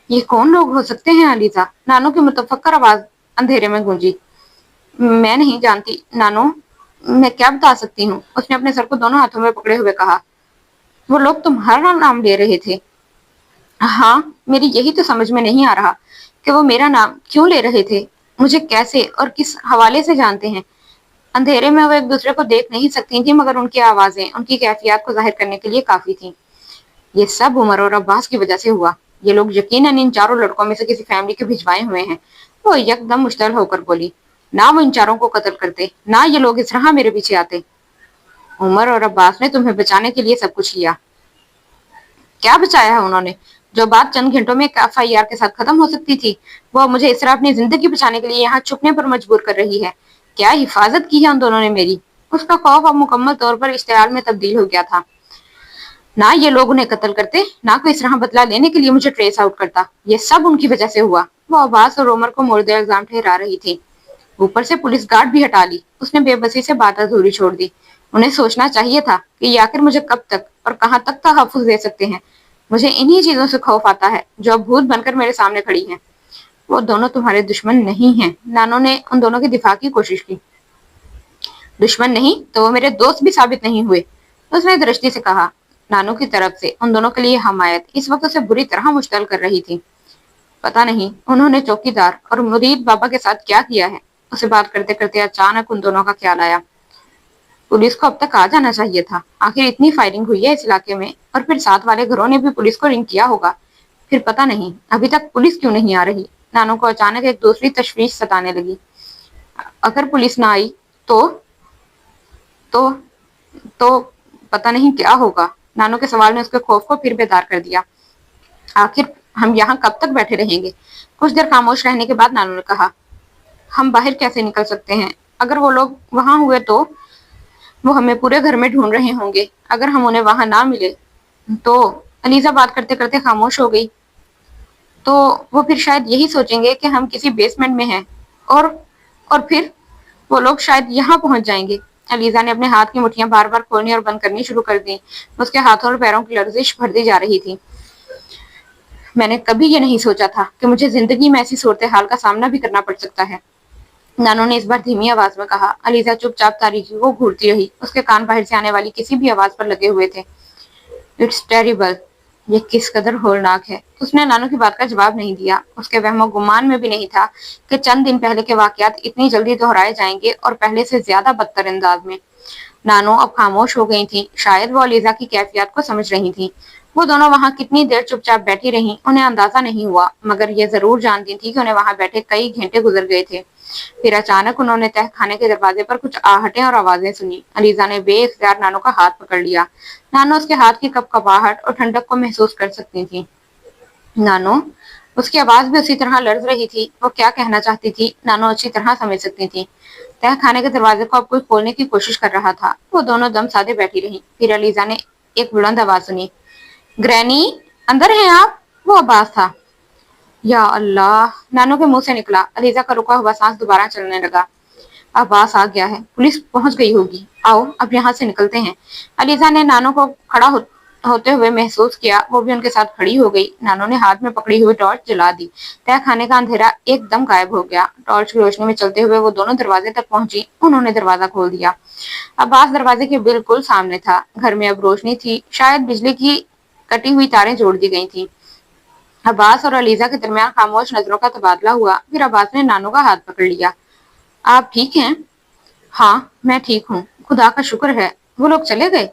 یہ کون لوگ ہو سکتے ہیں علیزہ؟ نانو کی متفکر آواز اندھیرے میں گونجی۔ میں نہیں جانتی نانو، میں کیا بتا سکتی ہوں؟ اس نے اپنے سر کو دونوں ہاتھوں میں پکڑے ہوئے کہا۔ وہ لوگ تمہارا نام لے رہے تھے؟ ہاں، میری یہی تو سمجھ میں نہیں آ رہا کہ وہ میرا نام کیوں لے رہے تھے، مجھے کیسے اور کس حوالے سے جانتے ہیں۔ اندھیرے میں وہ ایک دوسرے کو دیکھ نہیں سکتی تھی، مگر ان کی آوازیں ان کی کیفیات کو ظاہر کرنے کے لیے کافی تھیں۔ یہ سب عمر اور عباس کی وجہ سے ہوا۔ یہ لوگ یقیناً ان چاروں لڑکوں میں سے کسی فیملی کے بھجوائے ہوئے ہیں۔ وہ یکدم مشتعل ہو کر بولی، نہ وہ ان چاروں کو قتل کرتے، نہ یہ لوگ اس طرح میرے پیچھے آتے۔ عمر اور عباس نے تمہیں بچانے کے لیے سب کچھ کیا۔ کیا بچایا ہے انہوں نے؟ جو بات چند گھنٹوں میں ایک FIR کے ساتھ ختم ہو سکتی تھی، وہ مجھے اس طرح اپنی زندگی بچانے کے لیے یہاں چھپنے پر مجبور کر رہی ہے۔ کیا حفاظت کی ہے ان دونوں نے میری؟ اس کا خوف اب مکمل طور پر اشتعال میں تبدیل ہو گیا تھا۔ نہ یہ لوگ انہیں قتل کرتے، نہ کوئی اس طرح بدلہ لینے کے لیے مجھے ٹریس آؤٹ کرتا۔ یہ سب ان کی وجہ سے ہوا۔ وہ عباس اور عمر کو مورد الزام ٹھہرا رہی تھی۔ اوپر سے پولیس گارڈ بھی ہٹا لی۔ اس نے بے بسی سے بات ادھوری چھوڑ دی۔ انہیں سوچنا چاہیے تھا کہ یہ آخر مجھے کب تک اور کہاں تک تحفظ دے سکتے ہیں۔ مجھے انہی چیزوں سے خوف آتا ہے جو اب بھوت بن کر میرے سامنے کھڑی ہیں۔ وہ دونوں تمہارے دشمن نہیں ہیں۔ نانو نے ان دونوں کی دفاع کی کوشش کی۔ دشمن نہیں تو وہ میرے دوست بھی ثابت نہیں ہوئے، اس نے درشتی سے کہا۔ نانو کی طرف سے ان دونوں کے لیے حمایت اس وقت اسے بری طرح مشتعل کر رہی تھی۔ پتہ نہیں انہوں نے چوکیدار اور مرید بابا کے ساتھ کیا کیا ہے۔ اسے بات کرتے کرتے اچانک ان دونوں کا خیال آیا، پولیس کو اب تک آ جانا چاہیے تھا۔ آخر اتنی فائرنگ ہوئی ہے اس علاقے میں، اور پھر ساتھ والے گھروں نے بھی پولیس کو رنگ کیا ہوگا۔ پھر پتہ نہیں ابھی تک پولیس کیوں نہیں آ رہی۔ نانو کو اچانک ایک دوسری تشویش ستانے لگی۔ اگر پولیس نہ آئی تو تو تو پتہ نہیں کیا ہوگا۔ نانو کے سوال نے اس کے خوف کو پھر بیدار کر دیا۔ آخر ہم یہاں کب تک بیٹھے رہیں گے؟ کچھ دیر خاموش رہنے کے بعد نانو نے کہا، ہم باہر کیسے نکل سکتے ہیں؟ اگر وہ لوگ وہاں ہوئے تو وہ ہمیں پورے گھر میں ڈھونڈ رہے ہوں گے۔ اگر ہم انہیں وہاں نہ ملے تو علیزہ بات کرتے کرتے خاموش ہو گئی۔ تو وہ پھر شاید یہی سوچیں گے کہ ہم کسی بیسمنٹ میں ہیں، اور پھر وہ لوگ شاید یہاں پہنچ جائیں گے۔ علیزہ نے اپنے ہاتھ کی مٹھیاں بار بار کھولنی اور بند کرنی شروع کر دیں۔ اس کے ہاتھوں اور پیروں کی لرزش بڑھتی جا رہی تھی۔ میں نے کبھی یہ نہیں سوچا تھا کہ مجھے زندگی میں ایسی صورتحال کا سامنا بھی کرنا پڑ سکتا ہے، نانو نے اس بار دھیمی آواز میں کہا۔ علیزہ چپ چاپ تاریکی کو گھورتی رہی۔ اس کے کان باہر سے آنے والی کسی بھی آواز پر لگے ہوئے تھے۔ اٹس ٹیریبل، یہ کس قدر ہولناک ہے۔ اس نے نانو کی بات کا جواب نہیں دیا۔ اس کے وہم و گمان میں بھی نہیں تھا کہ چند دن پہلے کے واقعات اتنی جلدی دہرائے جائیں گے، اور پہلے سے زیادہ بدتر انداز میں۔ نانو اب خاموش ہو گئی تھی۔ شاید وہ علیزہ کی کیفیات کو سمجھ رہی تھی۔ وہ دونوں وہاں کتنی دیر چپ چاپ بیٹھی رہیں انہیں اندازہ نہیں ہوا، مگر یہ ضرور جانتی تھی کہ انہیں وہاں بیٹھے کئی گھنٹے گزر گئے تھے۔ پھر اچانک انہوں نے تہ خانے کے دروازے پر کچھ آہٹیں اور آوازیں سنی۔ علیزہ نے بے اختیار نانو کا ہاتھ پکڑ لیا۔ نانو اس کے ہاتھ کی کپکپاہٹ اور ٹھنڈک کو محسوس کر سکتی تھی۔ نانو، اس کی آواز بھی اسی طرح لرز رہی تھی۔ وہ کیا کہنا چاہتی تھی نانو اچھی طرح سمجھ سکتی تھی۔ تہ خانے کے دروازے کو اب کوئی کھولنے کی کوشش کر رہا تھا۔ وہ دونوں دم سادے بیٹھی رہیں۔ پھر علیزہ نے ایک بلند آواز سنی، گرینی، اندر ہیں آپ؟ وہ عباس تھا۔ یا اللہ، نانو کے منہ سے نکلا۔ علیزہ کا رکا ہوا سانس دوبارہ چلنے لگا۔ عباس آ گیا ہے، پولیس پہنچ گئی ہوگی، آؤ اب یہاں سے نکلتے ہیں۔ علیزہ نے نانو کو کھڑا ہوتے ہوئے محسوس کیا، وہ بھی ان کے ساتھ کھڑی ہو گئی۔ نانو نے ہاتھ میں پکڑی ہوئی ٹارچ جلا دی۔ تہ خانے کا اندھیرا ایک دم غائب ہو گیا۔ ٹارچ کی روشنی میں چلتے ہوئے وہ دونوں دروازے تک پہنچی۔ انہوں نے دروازہ کھول دیا۔ عباس دروازے کے بالکل سامنے تھا۔ گھر میں اب روشنی تھی، شاید بجلی کی کٹی ہوئی تاریں جوڑ دی گئی تھیں۔ عباس اور علیزہ کے درمیان خاموش نظروں کا تبادلہ ہوا۔ پھر عباس نے نانو کا ہاتھ پکڑ لیا۔ آپ ٹھیک ہیں؟ ہاں، میں ٹھیک ہوں، خدا کا شکر ہے۔ وہ لوگ چلے گئے؟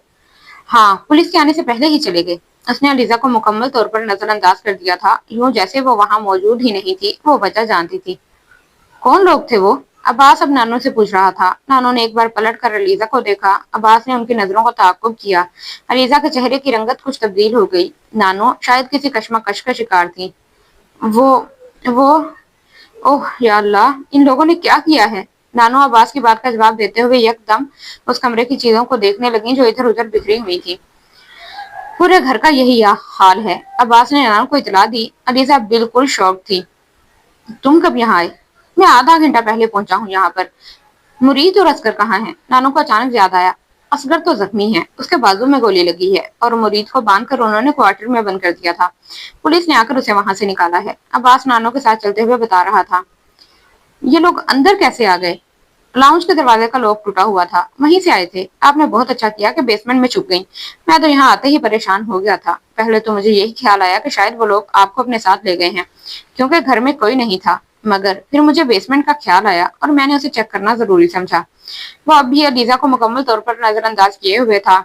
ہاں، پولیس کے آنے سے پہلے ہی چلے گئے۔ اس نے علیزہ کو مکمل طور پر نظر انداز کر دیا تھا، یوں جیسے وہ وہاں موجود ہی نہیں تھی۔ وہ وجہ جانتی تھی۔ کون لوگ تھے وہ؟ عباس اب نانو سے پوچھ رہا تھا۔ نانو نے ایک بار پلٹ کر علیزہ کو دیکھا۔ عباس نے ان کی نظروں کو تعاقب کیا۔ علیزہ کے چہرے کی رنگت کچھ تبدیل ہو گئی۔ نانو شاید کسی کشمکش کا شکار تھی۔ وہ اوہ یا اللہ، ان لوگوں نے کیا کیا ہے؟ نانو عباس کی بات کا جواب دیتے ہوئے یک دم اس کمرے کی چیزوں کو دیکھنے لگیں جو ادھر ادھر بکھری ہوئی تھی۔ पूरे घर का यही हाल है। अब्बास ने नानो को इतला दी। अलीजा बिल्कुल शॉक थी। तुम कब यहाँ आए? मैं आधा घंटा पहले पहुंचा हूँ यहाँ पर। मुरीद और असगर कहाँ हैं? नानो को अचानक याद आया। असगर तो जख्मी है, उसके बाजू में गोली लगी है और मुरीद को बांधकर उन्होंने क्वार्टर में बंद कर दिया था। पुलिस ने आकर उसे वहां से निकाला है। अब्बास नानो के साथ चलते हुए बता रहा था। ये लोग अंदर कैसे आ गए? लाउंज के दरवाजे का लॉक टूटा हुआ था, वहीं से आए थे। आपने बहुत अच्छा किया कि बेसमेंट में छुप गई। मैं तो यहाँ आते ही परेशान हो गया था। पहले तो मुझे यही ख्याल आया कि शायद वो लोग आपको अपने साथ ले गए हैं, क्योंकि घर में कोई नहीं था। मगर फिर मुझे बेसमेंट का ख्याल आया और मैंने उसे चेक करना जरूरी समझा। वो अब भी अलीजा को मुकम्मल तौर पर नजरअंदाज किए हुए था।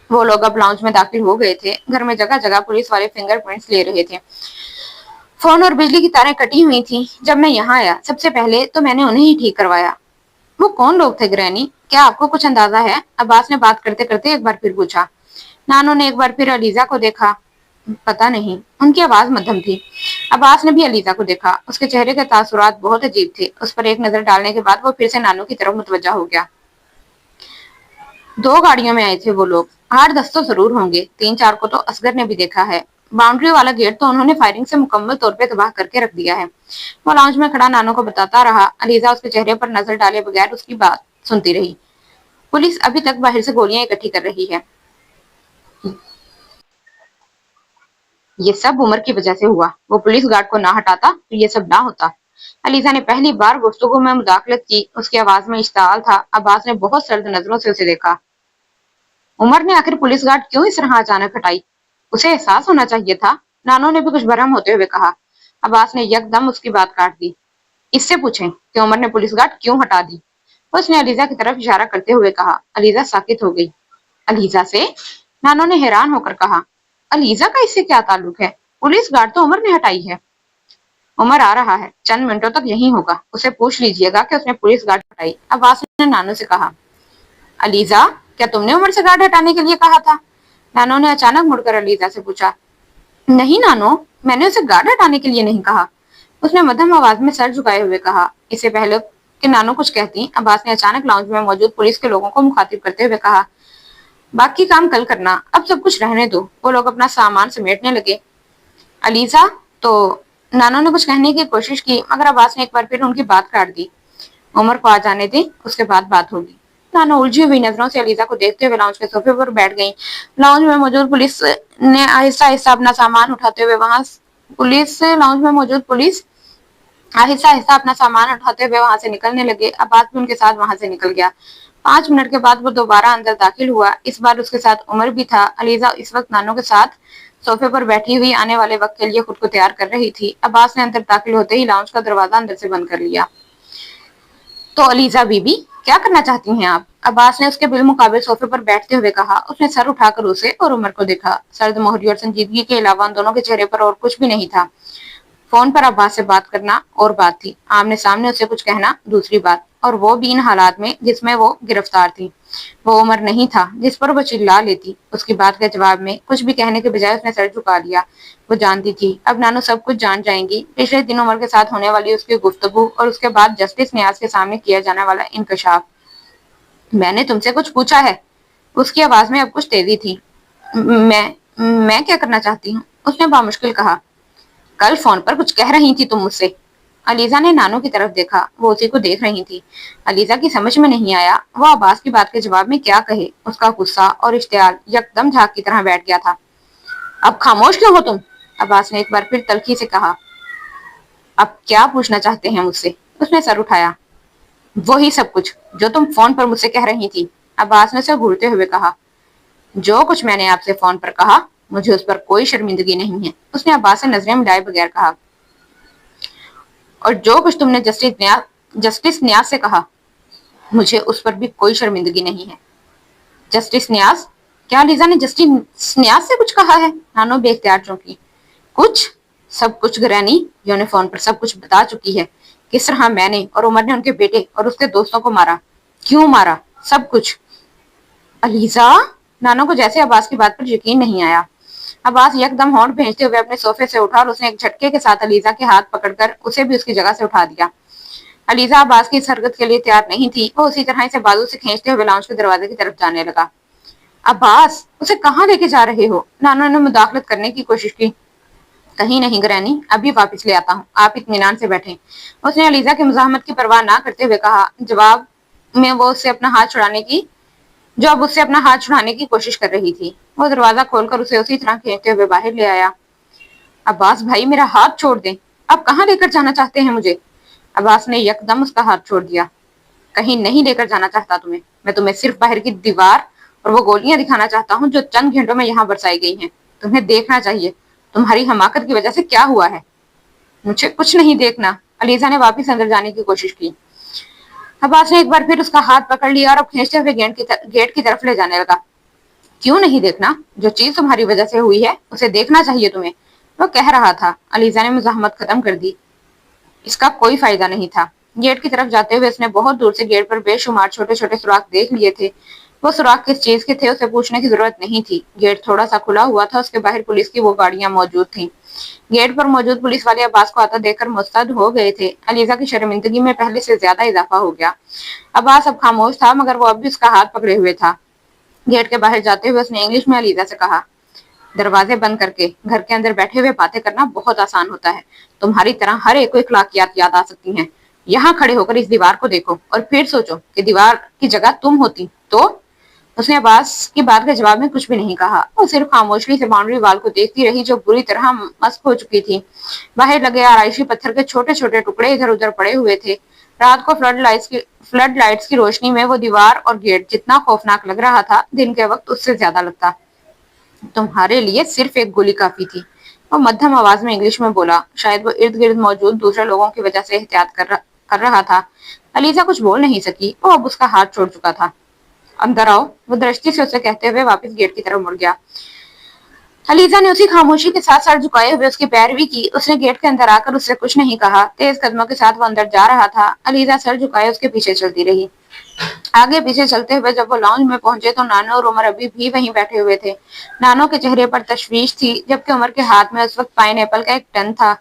वो लोग अब लाउंज में दाखिल हो गए थे। घर में जगह जगह पुलिस वाले फिंगरप्रिंट्स ले रहे थे। फोन और बिजली की तारें कटी हुई थी। जब मैं यहाँ आया सबसे पहले तो मैंने उन्हें ही ठीक करवाया। वो कौन लोग थे ग्रैनी? क्या आपको कुछ अंदाजा है? अब्बास ने बात करते करते एक बार फिर पूछा। नानो ने एक बार फिर अलीजा को देखा। पता नहीं, उनकी आवाज मध्यम थी। अब्बास ने भी अलीजा को देखा। उसके चेहरे के तासुरात बहुत अजीब थे। उस पर एक नजर डालने के बाद वो फिर से नानो की तरफ मुतवज्जा हो गया। 2 गाड़ियों में आए थे वो लोग। 8-10 तो जरूर होंगे। 3-4 को तो असगर ने भी देखा है। बाउंड्री वाला गेट तो उन्होंने फायरिंग से मुकम्मल तौर पे तबाह करके रख दिया है। वो लाउंज में खड़ा नानो को बताता रहा। अलीजा उसके चेहरे पर नजर डाले बगैर उसकी बात सुनती रही। पुलिस अभी तक बाहर से गोलियां इकट्ठी कर रही है। ये सब उमर की वजह से हुआ। वो पुलिस गार्ड को ना हटाता तो ये सब ना होता। अलीजा ने पहली बार गुफ्तगू में मुदाखलत की। उसकी आवाज में इश्ताल था। अब्बास ने बहुत सर्द नजरों से उसे देखा। उमर ने आखिर पुलिस गार्ड क्यों इस तरह अचानक हटाई? उसे एहसास होना चाहिए था। नानो ने भी कुछ भरम होते हुए कहा। अब्बास ने यकदम उसकी बात काट दी। इससे पूछें कि उमर ने पुलिस गार्ड क्यों हटा दी। उसने अलीजा की तरफ इशारा करते हुए कहा। अलीजा साकित हो गई। अलीजा से? नानो ने हैरान होकर कहा। अलीजा का इससे क्या ताल्लुक है? पुलिस गार्ड तो उमर ने हटाई है। उमर आ रहा है, चंद मिनटों तक यहीं होगा। उसे पूछ लीजिएगा कि उसने पुलिस गार्ड हटाई। अब्बास ने नानो से कहा। अलीजा, क्या तुमने उमर से गार्ड हटाने के लिए कहा था? नानो ने अचानक मुड़कर अलीजा से पूछा। नहीं नानो, मैंने उसे गार्ड हटाने के लिए नहीं कहा। उसने मध्यम आवाज में सर झुकाए हुए कहा। इससे पहले कि नानो कुछ कहती, अब्बास ने अचानक लाउंज में मौजूद पुलिस के लोगों को मुखातिब करते हुए कहा। बाकी काम कल करना, अब सब कुछ रहने दो। वो लोग अपना सामान समेटने लगे। अलीजा, तो नानो ने कुछ कहने की कोशिश की, मगर अब्बास ने एक बार फिर उनकी बात काट दी। उमर को आ जाने दी, उसके बाद बात होगी। नानो उलझी हुई नजरों से अलीजा को देखते हुए लाउंज के सोफे पर बैठ गई। लाउंज में मौजूद पुलिस ने आहिस्ता आहिस्ता अपना सामान उठाते हुए आहिस्ता आहिस्ता अपना सामान उठाते हुए वहां से निकलने लगे। अब्बास भी उनके साथ वहां से निकल गया। 5 मिनट के बाद वो दोबारा अंदर दाखिल हुआ। इस बार उसके साथ उमर भी था। अलीजा इस वक्त नानो के साथ सोफे पर बैठी हुई आने वाले वक्त के लिए खुद को तैयार कर रही थी। अब्बास ने अंदर दाखिल होते ही लाउंज का दरवाजा अंदर से बंद कर लिया। तो अलीजा बीबी, क्या करना चाहती हैं आप? अब्बास ने उसके बिलमुकाबिल सोफे पर बैठते हुए कहा। उसने सर उठाकर उसे और उमर को देखा। सर्द मोहरी और संजीदगी के अलावा उन दोनों के चेहरे पर और कुछ भी नहीं था। फोन पर अब्बास से बात करना और बात थी, आमने सामने उसे कुछ कहना दूसरी बात, और वो भी इन हालात में जिसमें वो गिरफ्तार थी। वो उमर नहीं था जिस पर वो चिल्ला लेती। उसकी बात के जवाब में कुछ भी कहने के बजाय उसने सर झुका लिया। वो जानती थी अब नानो सब कुछ जान जाएंगी। पिछले दिन उमर के साथ होने वाली उसकी गुफ्तगू और उसके बाद जस्टिस न्याज के सामने किया जाने वाला इंकशाफ। मैंने तुमसे कुछ पूछा है। उसकी आवाज में अब कुछ तेजी थी। मैं क्या करना चाहती हूँ? उसने बामुश्किल कहा। कल फोन पर कुछ कह रही थी तुम मुझसे। अलीजा ने नानो की तरफ देखा। वो उसी को देख रही थी। अलीजा की समझ में नहीं आया वो अब्बास की बात के जवाब में क्या कहे। उसका गुस्सा और इश्तियाल यकदम झाग की तरह बैठ गया था। अब खामोश क्यों हो तुम? अब्बास ने एक बार फिर तल्खी से कहा। अब क्या पूछना चाहते हैं मुझसे? उसने सर उठाया। वही सब कुछ जो तुम फोन पर मुझसे कह रही थी। अब्बास ने उसे घूरते हुए कहा। जो कुछ मैंने आपसे फोन पर कहा मुझे उस पर कोई शर्मिंदगी नहीं है। उसने अब्बास से नजरें मिलाए बगैर कहा। और जो कुछ तुमने जस्टिस न्याज से कहा मुझे उस पर भी कोई शर्मिंदगी नहीं है। जस्टिस न्याज? क्या अलीजा ने जस्टिस न्याज से कुछ कहा है? नानो बेख्तियार चौंकी। कुछ? सब कुछ ग्रैनी, जो ने फोन पर सब कुछ बता चुकी है। किस तरह मैंने और उमर ने उनके बेटे और उसके दोस्तों को मारा, क्यों मारा, सब कुछ। अलीजा? नानो को जैसे अब्बास की बात पर यकीन नहीं आया। अब्बास यकदम होंठ भेजते हुए अपने सोफे से उठा और उसने एक झटके के साथ अलीजा के हाथ पकड़कर उसे भी उसकी जगह से उठा दिया। अलीजा अब्बास की इस हरकत के लिए तैयार नहीं थी। वो उसी तरह से बाजू से खींचते हुए लाउंज के दरवाजे की तरफ जाने लगा। अब्बास, उसे कहाँ लेके जा रहे हो? नाना ने मुदाखलत करने की कोशिश की। कहीं नहीं ग्रैनी, अभी वापस ले आता हूँ, आप इत्मीनान से बैठें। उसने अलीजा की मुजाहमत की परवाह ना करते हुए कहा। जवाब में वो उससे अपना हाथ छुड़ाने की जो अब उससे अपना हाथ छुड़ाने की कोशिश कर रही थी। वो दरवाजा खोलकर उसे उसी तरह खींचते हुए बाहर ले आया। अब्बास भाई, मेरा हाथ छोड़ दें। आप कहाँ लेकर जाना चाहते हैं मुझे? अब्बास ने यकदम उसका हाथ छोड़ दिया। कहीं नहीं लेकर जाना चाहता तुम्हें। मैं तुम्हें सिर्फ बाहर की दीवार और वो गोलियां दिखाना चाहता हूँ जो चंद घंटों में यहाँ बरसाई गई हैं। तुम्हें देखना चाहिए तुम्हारी हमाकत की वजह से क्या हुआ है। मुझे कुछ नहीं देखना। अलीजा ने वापस अंदर जाने की कोशिश की। अब्बास ने एक बार फिर उसका हाथ पकड़ लिया और अब खींचते हुए गेट की तरफ ले जाने लगा। क्यों नहीं देखना? जो चीज तुम्हारी वजह से हुई है उसे देखना चाहिए तुम्हें, वो कह रहा था। अलीजा ने मुजाहमत खत्म कर दी। इसका कोई फायदा नहीं था। गेट की तरफ जाते हुए उसने बहुत दूर से गेट पर बेशुमार छोटे छोटे सुराख देख लिए थे। वो सुराख किस चीज के थे उसे पूछने की जरूरत नहीं थी। गेट थोड़ा सा खुला हुआ था, उसके बाहर पुलिस की वो गाड़ियां मौजूद थीं। गेट पर मौजूद पुलिस वाले अब्बास को आता देखकर मुस्तैद हो गए थे। अलीजा की शर्मिंदगी में पहले से ज्यादा इजाफा हो गया। अब्बास अब खामोश था, मगर वो अब भी उसका हाथ पकड़े हुए था। गेट के बाहर जाते हुए उसने इंग्लिश में अलीजा से कहा, दरवाजे बंद करके घर के अंदर बैठे हुए बातें करना बहुत आसान होता है। तुम्हारी तरह हर एक को इखलाकियात याद आ सकती हैं। यहाँ खड़े होकर इस दीवार को देखो और फिर सोचो कि दीवार की जगह तुम होती तो। उसने अब्बास की बात के जवाब में कुछ भी नहीं कहा। वो सिर्फ खामोशी से बाउंड्री वाल को देखती रही जो बुरी तरह मस्क हो चुकी थी। बाहर लगे आराइशी पत्थर के छोटे छोटे टुकड़े इधर उधर पड़े हुए थे। रात को फ्लड लाइट्स की रोशनी में वो दीवार और गेट जितना खौफनाक लग रहा था, दिन के वक्त उससे ज्यादा लगता। तुम्हारे लिए सिर्फ एक गोली काफी थी। वो मध्यम आवाज में इंग्लिश में बोला। शायद वो इर्द गिर्द मौजूद दूसरे लोगों की वजह से एहतियात कर रहा था। अलीजा कुछ बोल नहीं सकी। वो अब उसका हाथ छोड़ चुका था। अंदर आओ, वो दृष्टि से उसे कहते हुए वापस गेट की तरफ मुड़ गया। अलीजा ने उसी खामोशी के साथ सर झुकाए हुए उसकी पैरवी की। उसने गेट के अंदर आकर उससे कुछ नहीं कहा। तेज कदमों के साथ वो अंदर जा रहा था। अलीजा सर झुकाए उसके पीछे चलती रही। आगे पीछे चलते हुए जब वो लाउंज में पहुंचे तो नानो और उमर अभी भी वहीं बैठे हुए थे। नानो के चेहरे पर तशवीश थी, जबकि उमर के हाथ में उस वक्त पाइनएप्पल का एक टन था।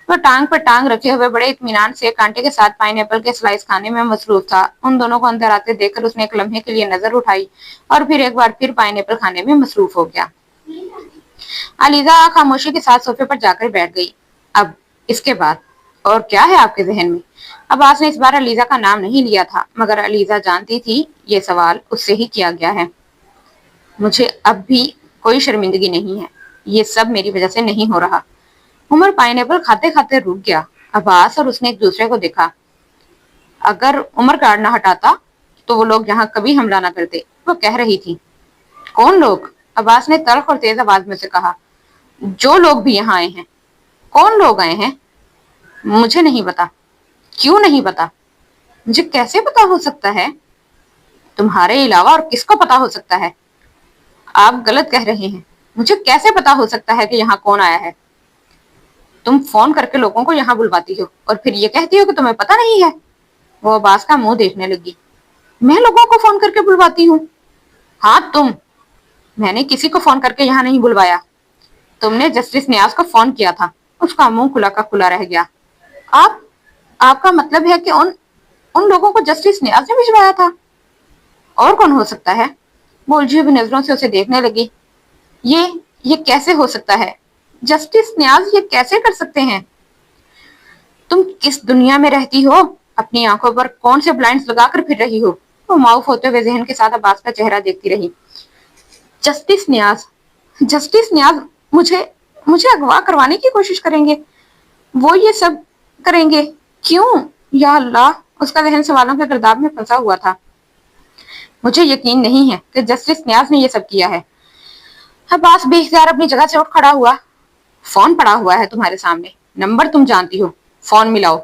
वो टांग पर टांग रखे हुए बड़े इत्मीनान से कांटे के साथ पाइनएप्पल के स्लाइस खाने में मसरूफ था। उन दोनों को अंदर आते देखकर उसने एक लम्हे के लिए नजर उठाई और फिर एक बार फिर पाइनएप्पल खाने में मसरूफ हो गया। अलीजा खामोशी के साथ सोफे पर जाकर बैठ गई। अब इसके बाद और क्या है आपके जहन में? अब्बास ने इस बार अलीजा का नाम नहीं लिया था, मगर अलीजा जानती थी ये सवाल उससे ही किया गया है। मुझे अब भी कोई शर्मिंदगी नहीं है। ये सब मेरी वजह से नहीं हो रहा। उमर पाइनएप्पल खाते खाते रुक गया। अब्बास और उसने एक दूसरे को देखा। अगर उमर कार्ड ना हटाता तो वो लोग यहाँ कभी हमला ना करते, वो कह रही थी। कौन लोग? अब्बास ने तल्ख और तेज आवाज में से कहा। जो लोग भी यहाँ आए हैं। कौन लोग आए हैं? मुझे नहीं पता। क्यों नहीं पता? मुझे कैसे पता हो सकता है? तुम्हारे अलावा और किसको पता हो सकता है? आप गलत कह रहे हैं। मुझे कैसे पता हो सकता है कि यहाँ कौन आया है? तुम फोन करके लोगों को यहाँ बुलवाती हो और फिर ये कहती हो कि तुम्हें पता नहीं है। वो अब्बास का मुंह देखने लगी। मैं लोगों को फोन करके बुलवाती हूँ? हाँ तुम। मैंने किसी को फोन करके यहाँ नहीं बुलवाया। तुमने जस्टिस न्याज को फोन किया था। उसका मुंह खुला का खुला रह गया। आप आपका मतलब है कि उन उन लोगों को जस्टिस न्याज ने भिजवाया था? और कौन हो सकता है? वो उलझी हुई नजरों से उसे देखने लगी। ये कैसे हो सकता है? जस्टिस न्याज ये कैसे कर सकते हैं? तुम किस दुनिया में रहती हो? अपनी आंखों पर कौन से ब्लाइंड्स लगाकर फिर रही हो? वो माऊफ होते हुए जहन के साथ अब्बास का चेहरा देखती रही। जस्टिस न्याज, जस्टिस न्याज मुझे मुझे अगवा करवाने की कोशिश करेंगे। वो ये सब करेंगे? क्यों? या अल्लाह, उसका जहन सवालों के गर्दाब में फंसा हुआ था। मुझे यकीन नहीं है कि जस्टिस न्याज ने ये सब किया है। अब्बास बेख्तियार अपनी जगह से उठ खड़ा हुआ। फोन पड़ा हुआ है तुम्हारे सामने, नंबर तुम जानती हो। फोन मिलाओ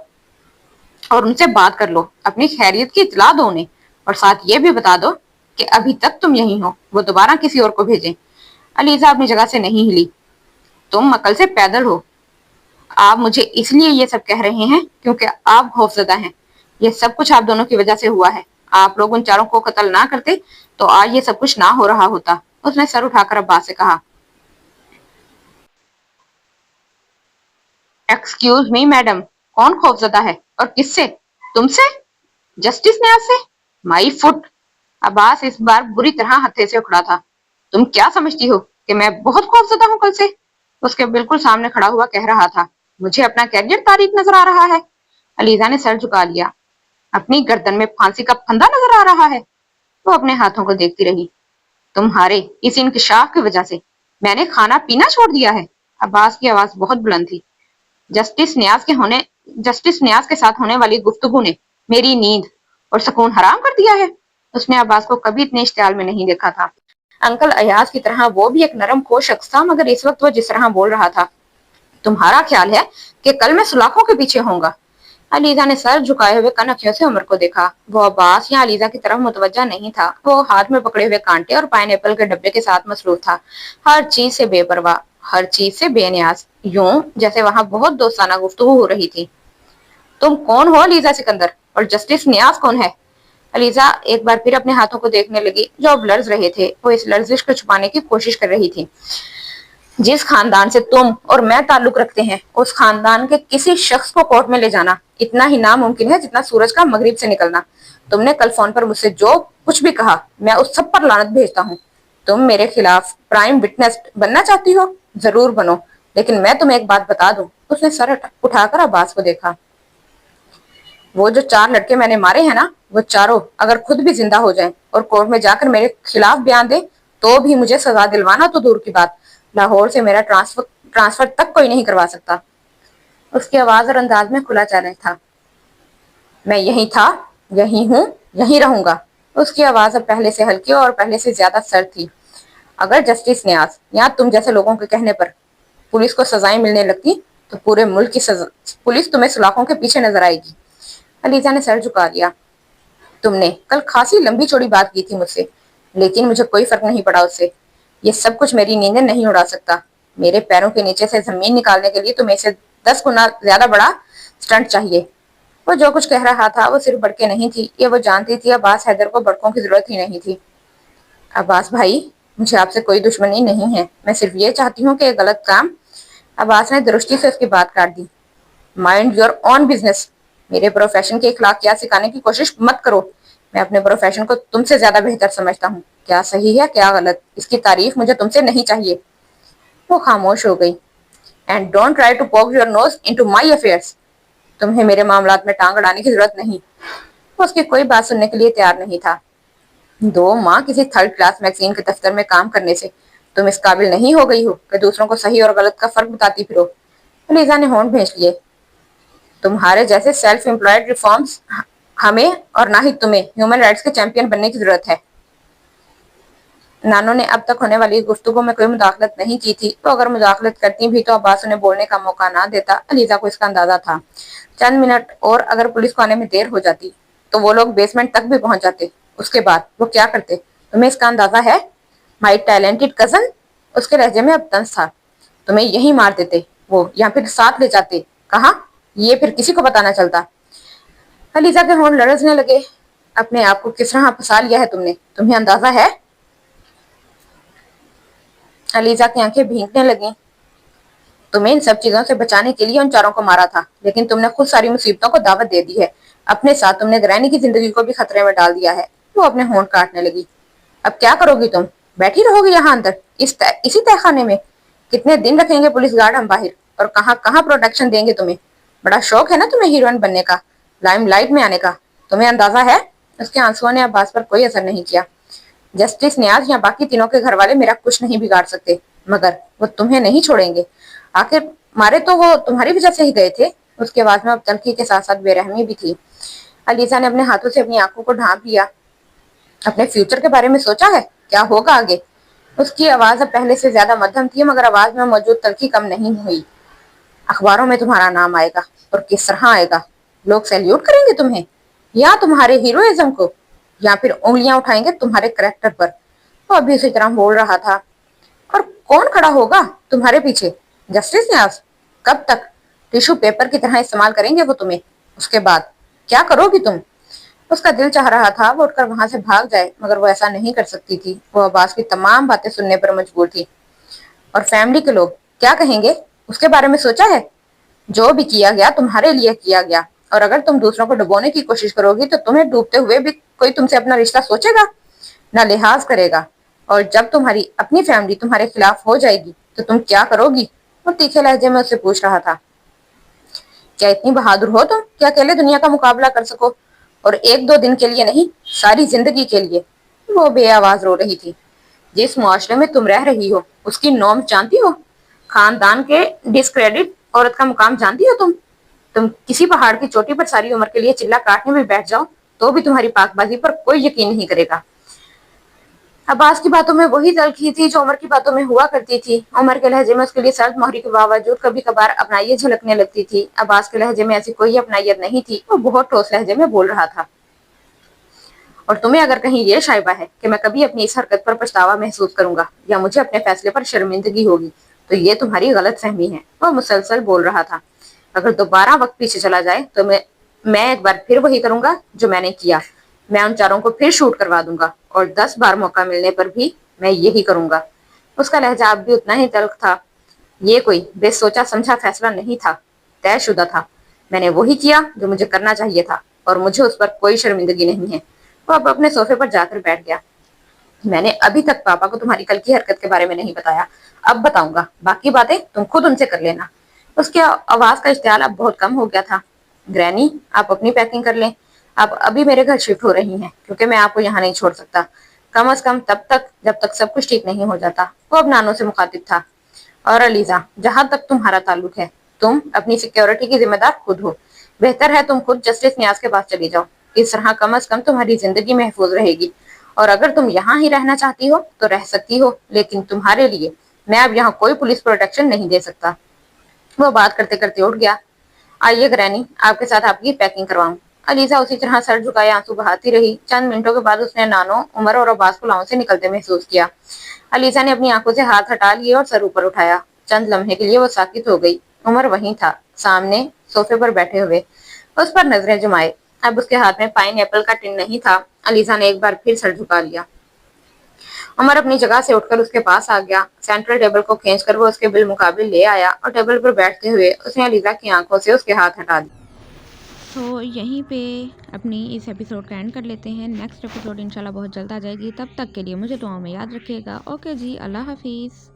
और उनसे बात कर लो। अपनी खैरियत की इतला दो उन्हें और साथ ये भी बता दो कि अभी तक तुम यहीं हो, वो दोबारा किसी और को भेजें। अलीजा अपनी जगह से नहीं हिली। तुम अकल से पैदल हो। आप मुझे इसलिए ये सब कह रहे हैं क्योंकि आप खौफजदा हैं। ये सब कुछ आप दोनों की वजह से हुआ है। आप लोग उन चारों को कत्ल ना करते तो आज ये सब कुछ ना हो रहा होता। उसने सर उठाकर अब्बास से कहा। एक्सक्यूज मी मैडम, कौन खौफजदा है और किससे? तुमसे? जस्टिस न्याज से? My foot. अब्बास इस बार बुरी तरह हत्थे से उखड़ा था। तुम क्या समझती हो कि मैं बहुत खौफजदा हूँ कल से? उसके बिल्कुल सामने खड़ा हुआ कह रहा था। मुझे अपना कैरियर तारीख नजर आ रहा है। अलीजा ने सर झुका लिया। अपनी गर्दन में फांसी का फंदा नजर आ रहा है। वो अपने हाथों को देखती रही। तुम्हारे इस इंकशाफ की वजह से मैंने खाना पीना छोड़ दिया है। अब्बास की आवाज बहुत बुलंद थी। जस्टिस न्याज के होने जस्टिस न्याज के साथ होने वाली गुफ्तगू ने मेरी नींद और सुकून हराम कर दिया है। उसने अब्बास को कभी इतने इश्तियाल में नहीं देखा था। अंकल अयाज की तरह वो भी एक नरम खोश शख्स था, मगर इस वक्त वो जिस तरह बोल रहा था, तुम्हारा ख्याल है कि कल मैं सुलाखों के पीछे होऊंगा? अलीजा ने सर झुकाए हुए कनखियों से उमर को देखा। वो अब्बास या अलीजा की तरफ मुतवज्जा नहीं था। वो हाथ में पकड़े हुए कांटे और पाइनएप्पल के डब्बे के साथ मसरूफ था। हर चीज से बेपरवाह, हर चीज से बेनियाज, यूं जैसे वहां बहुत दोस्ताना गुफ्तगू हो रही थी। तुम कौन हो अलीजा सिकंदर, और जस्टिस नियाज कौन है? अलीजा एक बार फिर अपने हाथों को देखने लगी जो अब लर्ज रहे थे। वो इस लर्जिश को छुपाने की कोशिश कर रही थी। जिस खानदान से तुम और मैं ताल्लुक रखते हैं, उस खानदान के किसी शख्स को कोर्ट में ले जाना इतना ही नामुमकिन है जितना सूरज का मगरिब से निकलना। तुमने कल फोन पर मुझसे जो कुछ भी कहा, मैं उस सब पर लानत भेजता हूँ। तुम मेरे खिलाफ प्राइम विटनेस बनना चाहती हो, जरूर बनो, लेकिन मैं तुम्हें एक बात बता दूं। उसने सर उठाकर अब्बास को देखा। वो जो 4 लड़के मैंने मारे हैं ना, वो चारों अगर खुद भी जिंदा हो जाएं और कोर्ट में जाकर मेरे खिलाफ बयान दें, तो भी मुझे सजा दिलवाना तो दूर की बात, लाहौर से मेरा ट्रांसफर तक कोई नहीं करवा सकता। उसकी आवाज और अंदाज में खुला चैलेंज था। मैं यही था, यही हूँ, यही रहूंगा। उसकी आवाज अब पहले से हल्की और पहले से ज्यादा सर्द थी। अगर जस्टिस न्याज या तुम जैसे लोगों के कहने पर पुलिस को सजाएं मिलने लगती, तो पूरे मुल्क की पुलिस तुम्हें सलाखों के पीछे नजर आएगी। अलीजा ने सर झुका लिया। तुमने कल खासी लंबी चौड़ी बात की थी मुझसे, लेकिन मुझे कोई फर्क नहीं पड़ा उससे। ये सब कुछ मेरी नींदें नहीं उड़ा सकता। मेरे पैरों के नीचे से जमीन निकालने के लिए तुम्हें से 10 गुना ज्यादा बड़ा स्टंट चाहिए। वो जो कुछ कह रहा था वो सिर्फ भड़के नहीं थी, ये वो जानती थी अब्बास हैदर को भड़कों की जरूरत ही नहीं थी। अब्बास भाई, मुझे आपसे कोई दुश्मनी नहीं है, मैं सिर्फ ये चाहती हूँ कि गलत काम। अब्बास ने दृष्टि से उसकी बात काट दी। Mind your own business. मेरे प्रोफेशन के इखलाकियात सिखाने की कोशिश मत करो। मैं अपने प्रोफेशन को तुमसे ज्यादा बेहतर समझता हूँ। क्या सही है क्या गलत, इसकी तारीफ मुझे तुमसे नहीं चाहिए। वो खामोश हो गई। And don't try to poke your nose into my affairs. तुम्हें मेरे मामलात में टांग अड़ाने की जरूरत नहीं। वो उसकी कोई बात सुनने के लिए तैयार नहीं था। 2 माह किसी 3rd क्लास मैगजीन के दफ्तर में काम करने से तुम इस काबिल नहीं हो गई हो कि दूसरों को सही और गलत का फर्क बताती फिरो। अलीजा ने होंठ भींच लिए। तुम्हारे जैसे सेल्फ एम्प्लॉयड रिफॉर्म्स हमें और ना ही तुम्हें ह्यूमन राइट्स के चैंपियन बनने की जरूरत है। नानो ने अब तक होने वाली गुफ्तगू में कोई मुदाखलत नहीं की थी। तो अगर मुदाखलत करती भी तो अब्बास उन्हें बोलने का मौका ना देता। अलीजा को इसका अंदाजा था। चंद मिनट और अगर पुलिस को आने में देर हो जाती तो वो लोग बेसमेंट तक भी पहुंच जाते। उसके बाद वो क्या करते, तुम्हें इसका अंदाजा है? माई टैलेंटेड कजन, उसके लहजे में अब तंज था। तुम्हें यही मार देते वो, या फिर साथ ले जाते। कहा, ये फिर किसी को पता ना चलता। अलीजा के होंठ लरजने लगे। अपने आप को किस तरह फंसा लिया है तुमने, तुम्हें अंदाजा है? अलीजा की आंखें भीगने लगी। तुम्हें इन सब चीजों से बचाने के लिए उन चारों को मारा था, लेकिन तुमने खुद सारी मुसीबतों को दावत दे दी है। अपने साथ तुमने ग्रैनी की जिंदगी को भी खतरे में डाल दिया है। वो अपने होंठ काटने लगी। अब क्या करोगी तुम? बैठी रहोगी यहाँ अंदर इसी तहखाने में? कितने दिन रखेंगे पुलिस गार्ड हम बाहर, और कहाँ कहाँ प्रोटेक्शन देंगे तुम्हें? बड़ा शौक है ना तुम्हें हीरोइन बनने का, लाइमलाइट में आने का, तुम्हें अंदाजा है? उसके आंसुओं ने अब्बास पर कोई असर नहीं किया। जस्टिस न्याज या बाकी तीनों के घर वाले मेरा कुछ नहीं बिगाड़ सकते, मगर वो तुम्हें नहीं छोड़ेंगे। आखिर मारे तो वो तुम्हारी वजह से ही गए थे। उसकी आवाज में अब तलखी के साथ साथ बेरहमी भी थी। अलीजा ने अपने हाथों से अपनी आंखों को ढांप लिया। अपने फ्यूचर के बारे में सोचा है? क्या होगा आगे? उसकी आवाज अब पहले से ज्यादा मध्यम थी, मगर आवाज में मौजूद तलखी कम नहीं हुई। अखबारों में तुम्हारा नाम आएगा, और किस तरह आएगा? लोग सैल्यूट करेंगे तुम्हें, या तुम्हारे हीरोइज्म को, या फिर उंगलियां उठाएंगे तुम्हारे करेक्टर पर। वो अभी उसी तरह बोल रहा था। और कौन खड़ा होगा तुम्हारे पीछे? जस्टिस न्याज। कब तक? टिश्यू पेपर की तरह इस्तेमाल करेंगे वो तुम्हें। उसके बाद क्या करोगी तुम? उसका दिल चाह रहा था वो उठकर वहां से भाग जाए, मगर वो ऐसा नहीं कर सकती थी। वो अब्बास की तमाम बातें सुनने पर मजबूर थी। और फैमिली के लोग क्या कहेंगे, उसके बारे में सोचा है? जो भी किया गया तुम्हारे लिए किया गया, और अगर तुम दूसरों को डुबोने की कोशिश करोगी तो तुम्हें डूबते हुए भी कोई तुमसे अपना रिश्ता सोचेगा, ना लिहाज करेगा। اور جب تمہاری اپنی فیملی تمہارے خلاف ہو جائے گی تو تم کیا کرو گی؟ وہ تیکھے لہجے میں اسے پوچھ رہا تھا۔ کیا اتنی بہادر ہو تم کہ اکیلے دنیا کا مقابلہ کر سکو، اور ایک دو دن کے لیے نہیں، ساری زندگی کے لیے؟ وہ بے آواز رو رہی تھی۔ جس معاشرے میں تم رہ رہی ہو اس کی نارم جانتی ہو؟ خاندان کے ڈسکریڈٹ عورت کا مقام جانتی ہو تم کسی پہاڑ کی چوٹی پر ساری عمر کے لیے چلا کاٹنے میں بیٹھ جاؤ تو بھی تمہاری پاک بازی پر کوئی یقین نہیں کرے گا۔ عباس کی باتوں میں وہی تلخی تھی جو عمر کی باتوں میں ہوا کرتی تھی۔ عمر کے لہجے میں اس کے لیے سرد مہری کے باوجود کبھی کبھار اپنائیت جھلکنے لگتی تھی۔ عباس کے لہجے میں ایسی کوئی اپنائیت نہیں تھی، وہ بہت ٹھوس لہجے میں بول رہا تھا۔ اور تمہیں اگر کہیں یہ شائبہ ہے کہ میں کبھی اپنی اس حرکت پر پچھتاوا محسوس کروں گا یا مجھے اپنے فیصلے پر شرمندگی ہوگی تو یہ تمہاری غلط فہمی ہے۔ وہ مسلسل بول رہا تھا۔ اگر دوبارہ وقت پیچھے چلا جائے تو میں ایک بار پھر وہی کروں گا جو میں نے کیا۔ میں ان چاروں کو پھر شوٹ کروا دوں گا اور 10 بار موقع ملنے پر بھی میں یہی کروں گا۔ اس کا لہجہ اب بھی اتنا ہی تلخ تھا۔ یہ کوئی بے سوچا سمجھا فیصلہ نہیں تھا، طے شدہ تھا۔ میں نے وہی کیا جو مجھے کرنا چاہیے تھا اور مجھے اس پر کوئی شرمندگی نہیں ہے۔ وہ اب اپنے صوفے پر جا کر بیٹھ گیا۔ میں نے ابھی تک پاپا کو تمہاری کل کی حرکت کے بارے میں نہیں بتایا، اب بتاؤں گا، باقی باتیں تم خود ان سے کر لینا۔ اس کی آواز کا اشتعال اب بہت کم ہو گیا تھا۔ گرینی، آپ اپنی پیکنگ کر لیں، آپ ابھی میرے گھر شفٹ ہو رہی ہیں کیونکہ میں آپ کو یہاں نہیں چھوڑ سکتا، کم از کم تب تک جب تک سب کچھ ٹھیک نہیں ہو جاتا۔ وہ اب نانو سے مخاطب تھا۔ اور علیزہ، جہاں تک تمہارا تعلق ہے تم اپنی سیکیورٹی کی ذمہ دار خود ہو۔ بہتر ہے تم خود جسٹس نیاز کے پاس چلی جاؤ، اس طرح کم از کم تمہاری زندگی محفوظ رہے گی، اور اگر تم یہاں ہی رہنا چاہتی ہو تو رہ سکتی ہو، لیکن تمہارے لیے میں اب یہاں کوئی پولیس پروٹیکشن نہیں دے سکتا۔ وہ بات کرتے کرتے اٹھ گیا۔ آئیے گرینی، آپ کے ساتھ آپ کی پیکنگ کرواؤں۔ علیزہ اسی طرح سر جھکائے آنسو بہاتی رہی۔ چند منٹوں کے بعد اس نے نانو، عمر اور عباس کو لاؤن سے نکلتے محسوس کیا۔ علیزہ نے اپنی آنکھوں سے ہاتھ ہٹا لیے اور سر اوپر اٹھایا۔ چند لمحے کے لیے وہ ساکت ہو گئی۔ عمر وہیں تھا، سامنے صوفے پر بیٹھے ہوئے، اس پر نظریں جمائے۔ اب اس کے ہاتھ میں پائن ایپل کا ٹن نہیں تھا۔ علیزہ نے ایک بار پھر سر جھکا لیا۔ عمر اپنی جگہ سے اٹھ کر اس کے پاس آ گیا۔ سینٹرل ٹیبل کو کھینچ کر وہ اس کے بالمقابل لے آیا اور ٹیبل پر بیٹھتے ہوئے اس نے علیزہ کی آنکھوں سے اس کے ہاتھ ہٹا دیا۔ تو یہیں پہ اپنی اس ایپیسوڈ کا اینڈ کر لیتے ہیں۔ نیکسٹ ایپیسوڈ انشاءاللہ بہت جلد آ جائے گی، تب تک کے لیے مجھے دعاؤں میں یاد رکھیے گا۔ اوکے جی، اللہ حافظ۔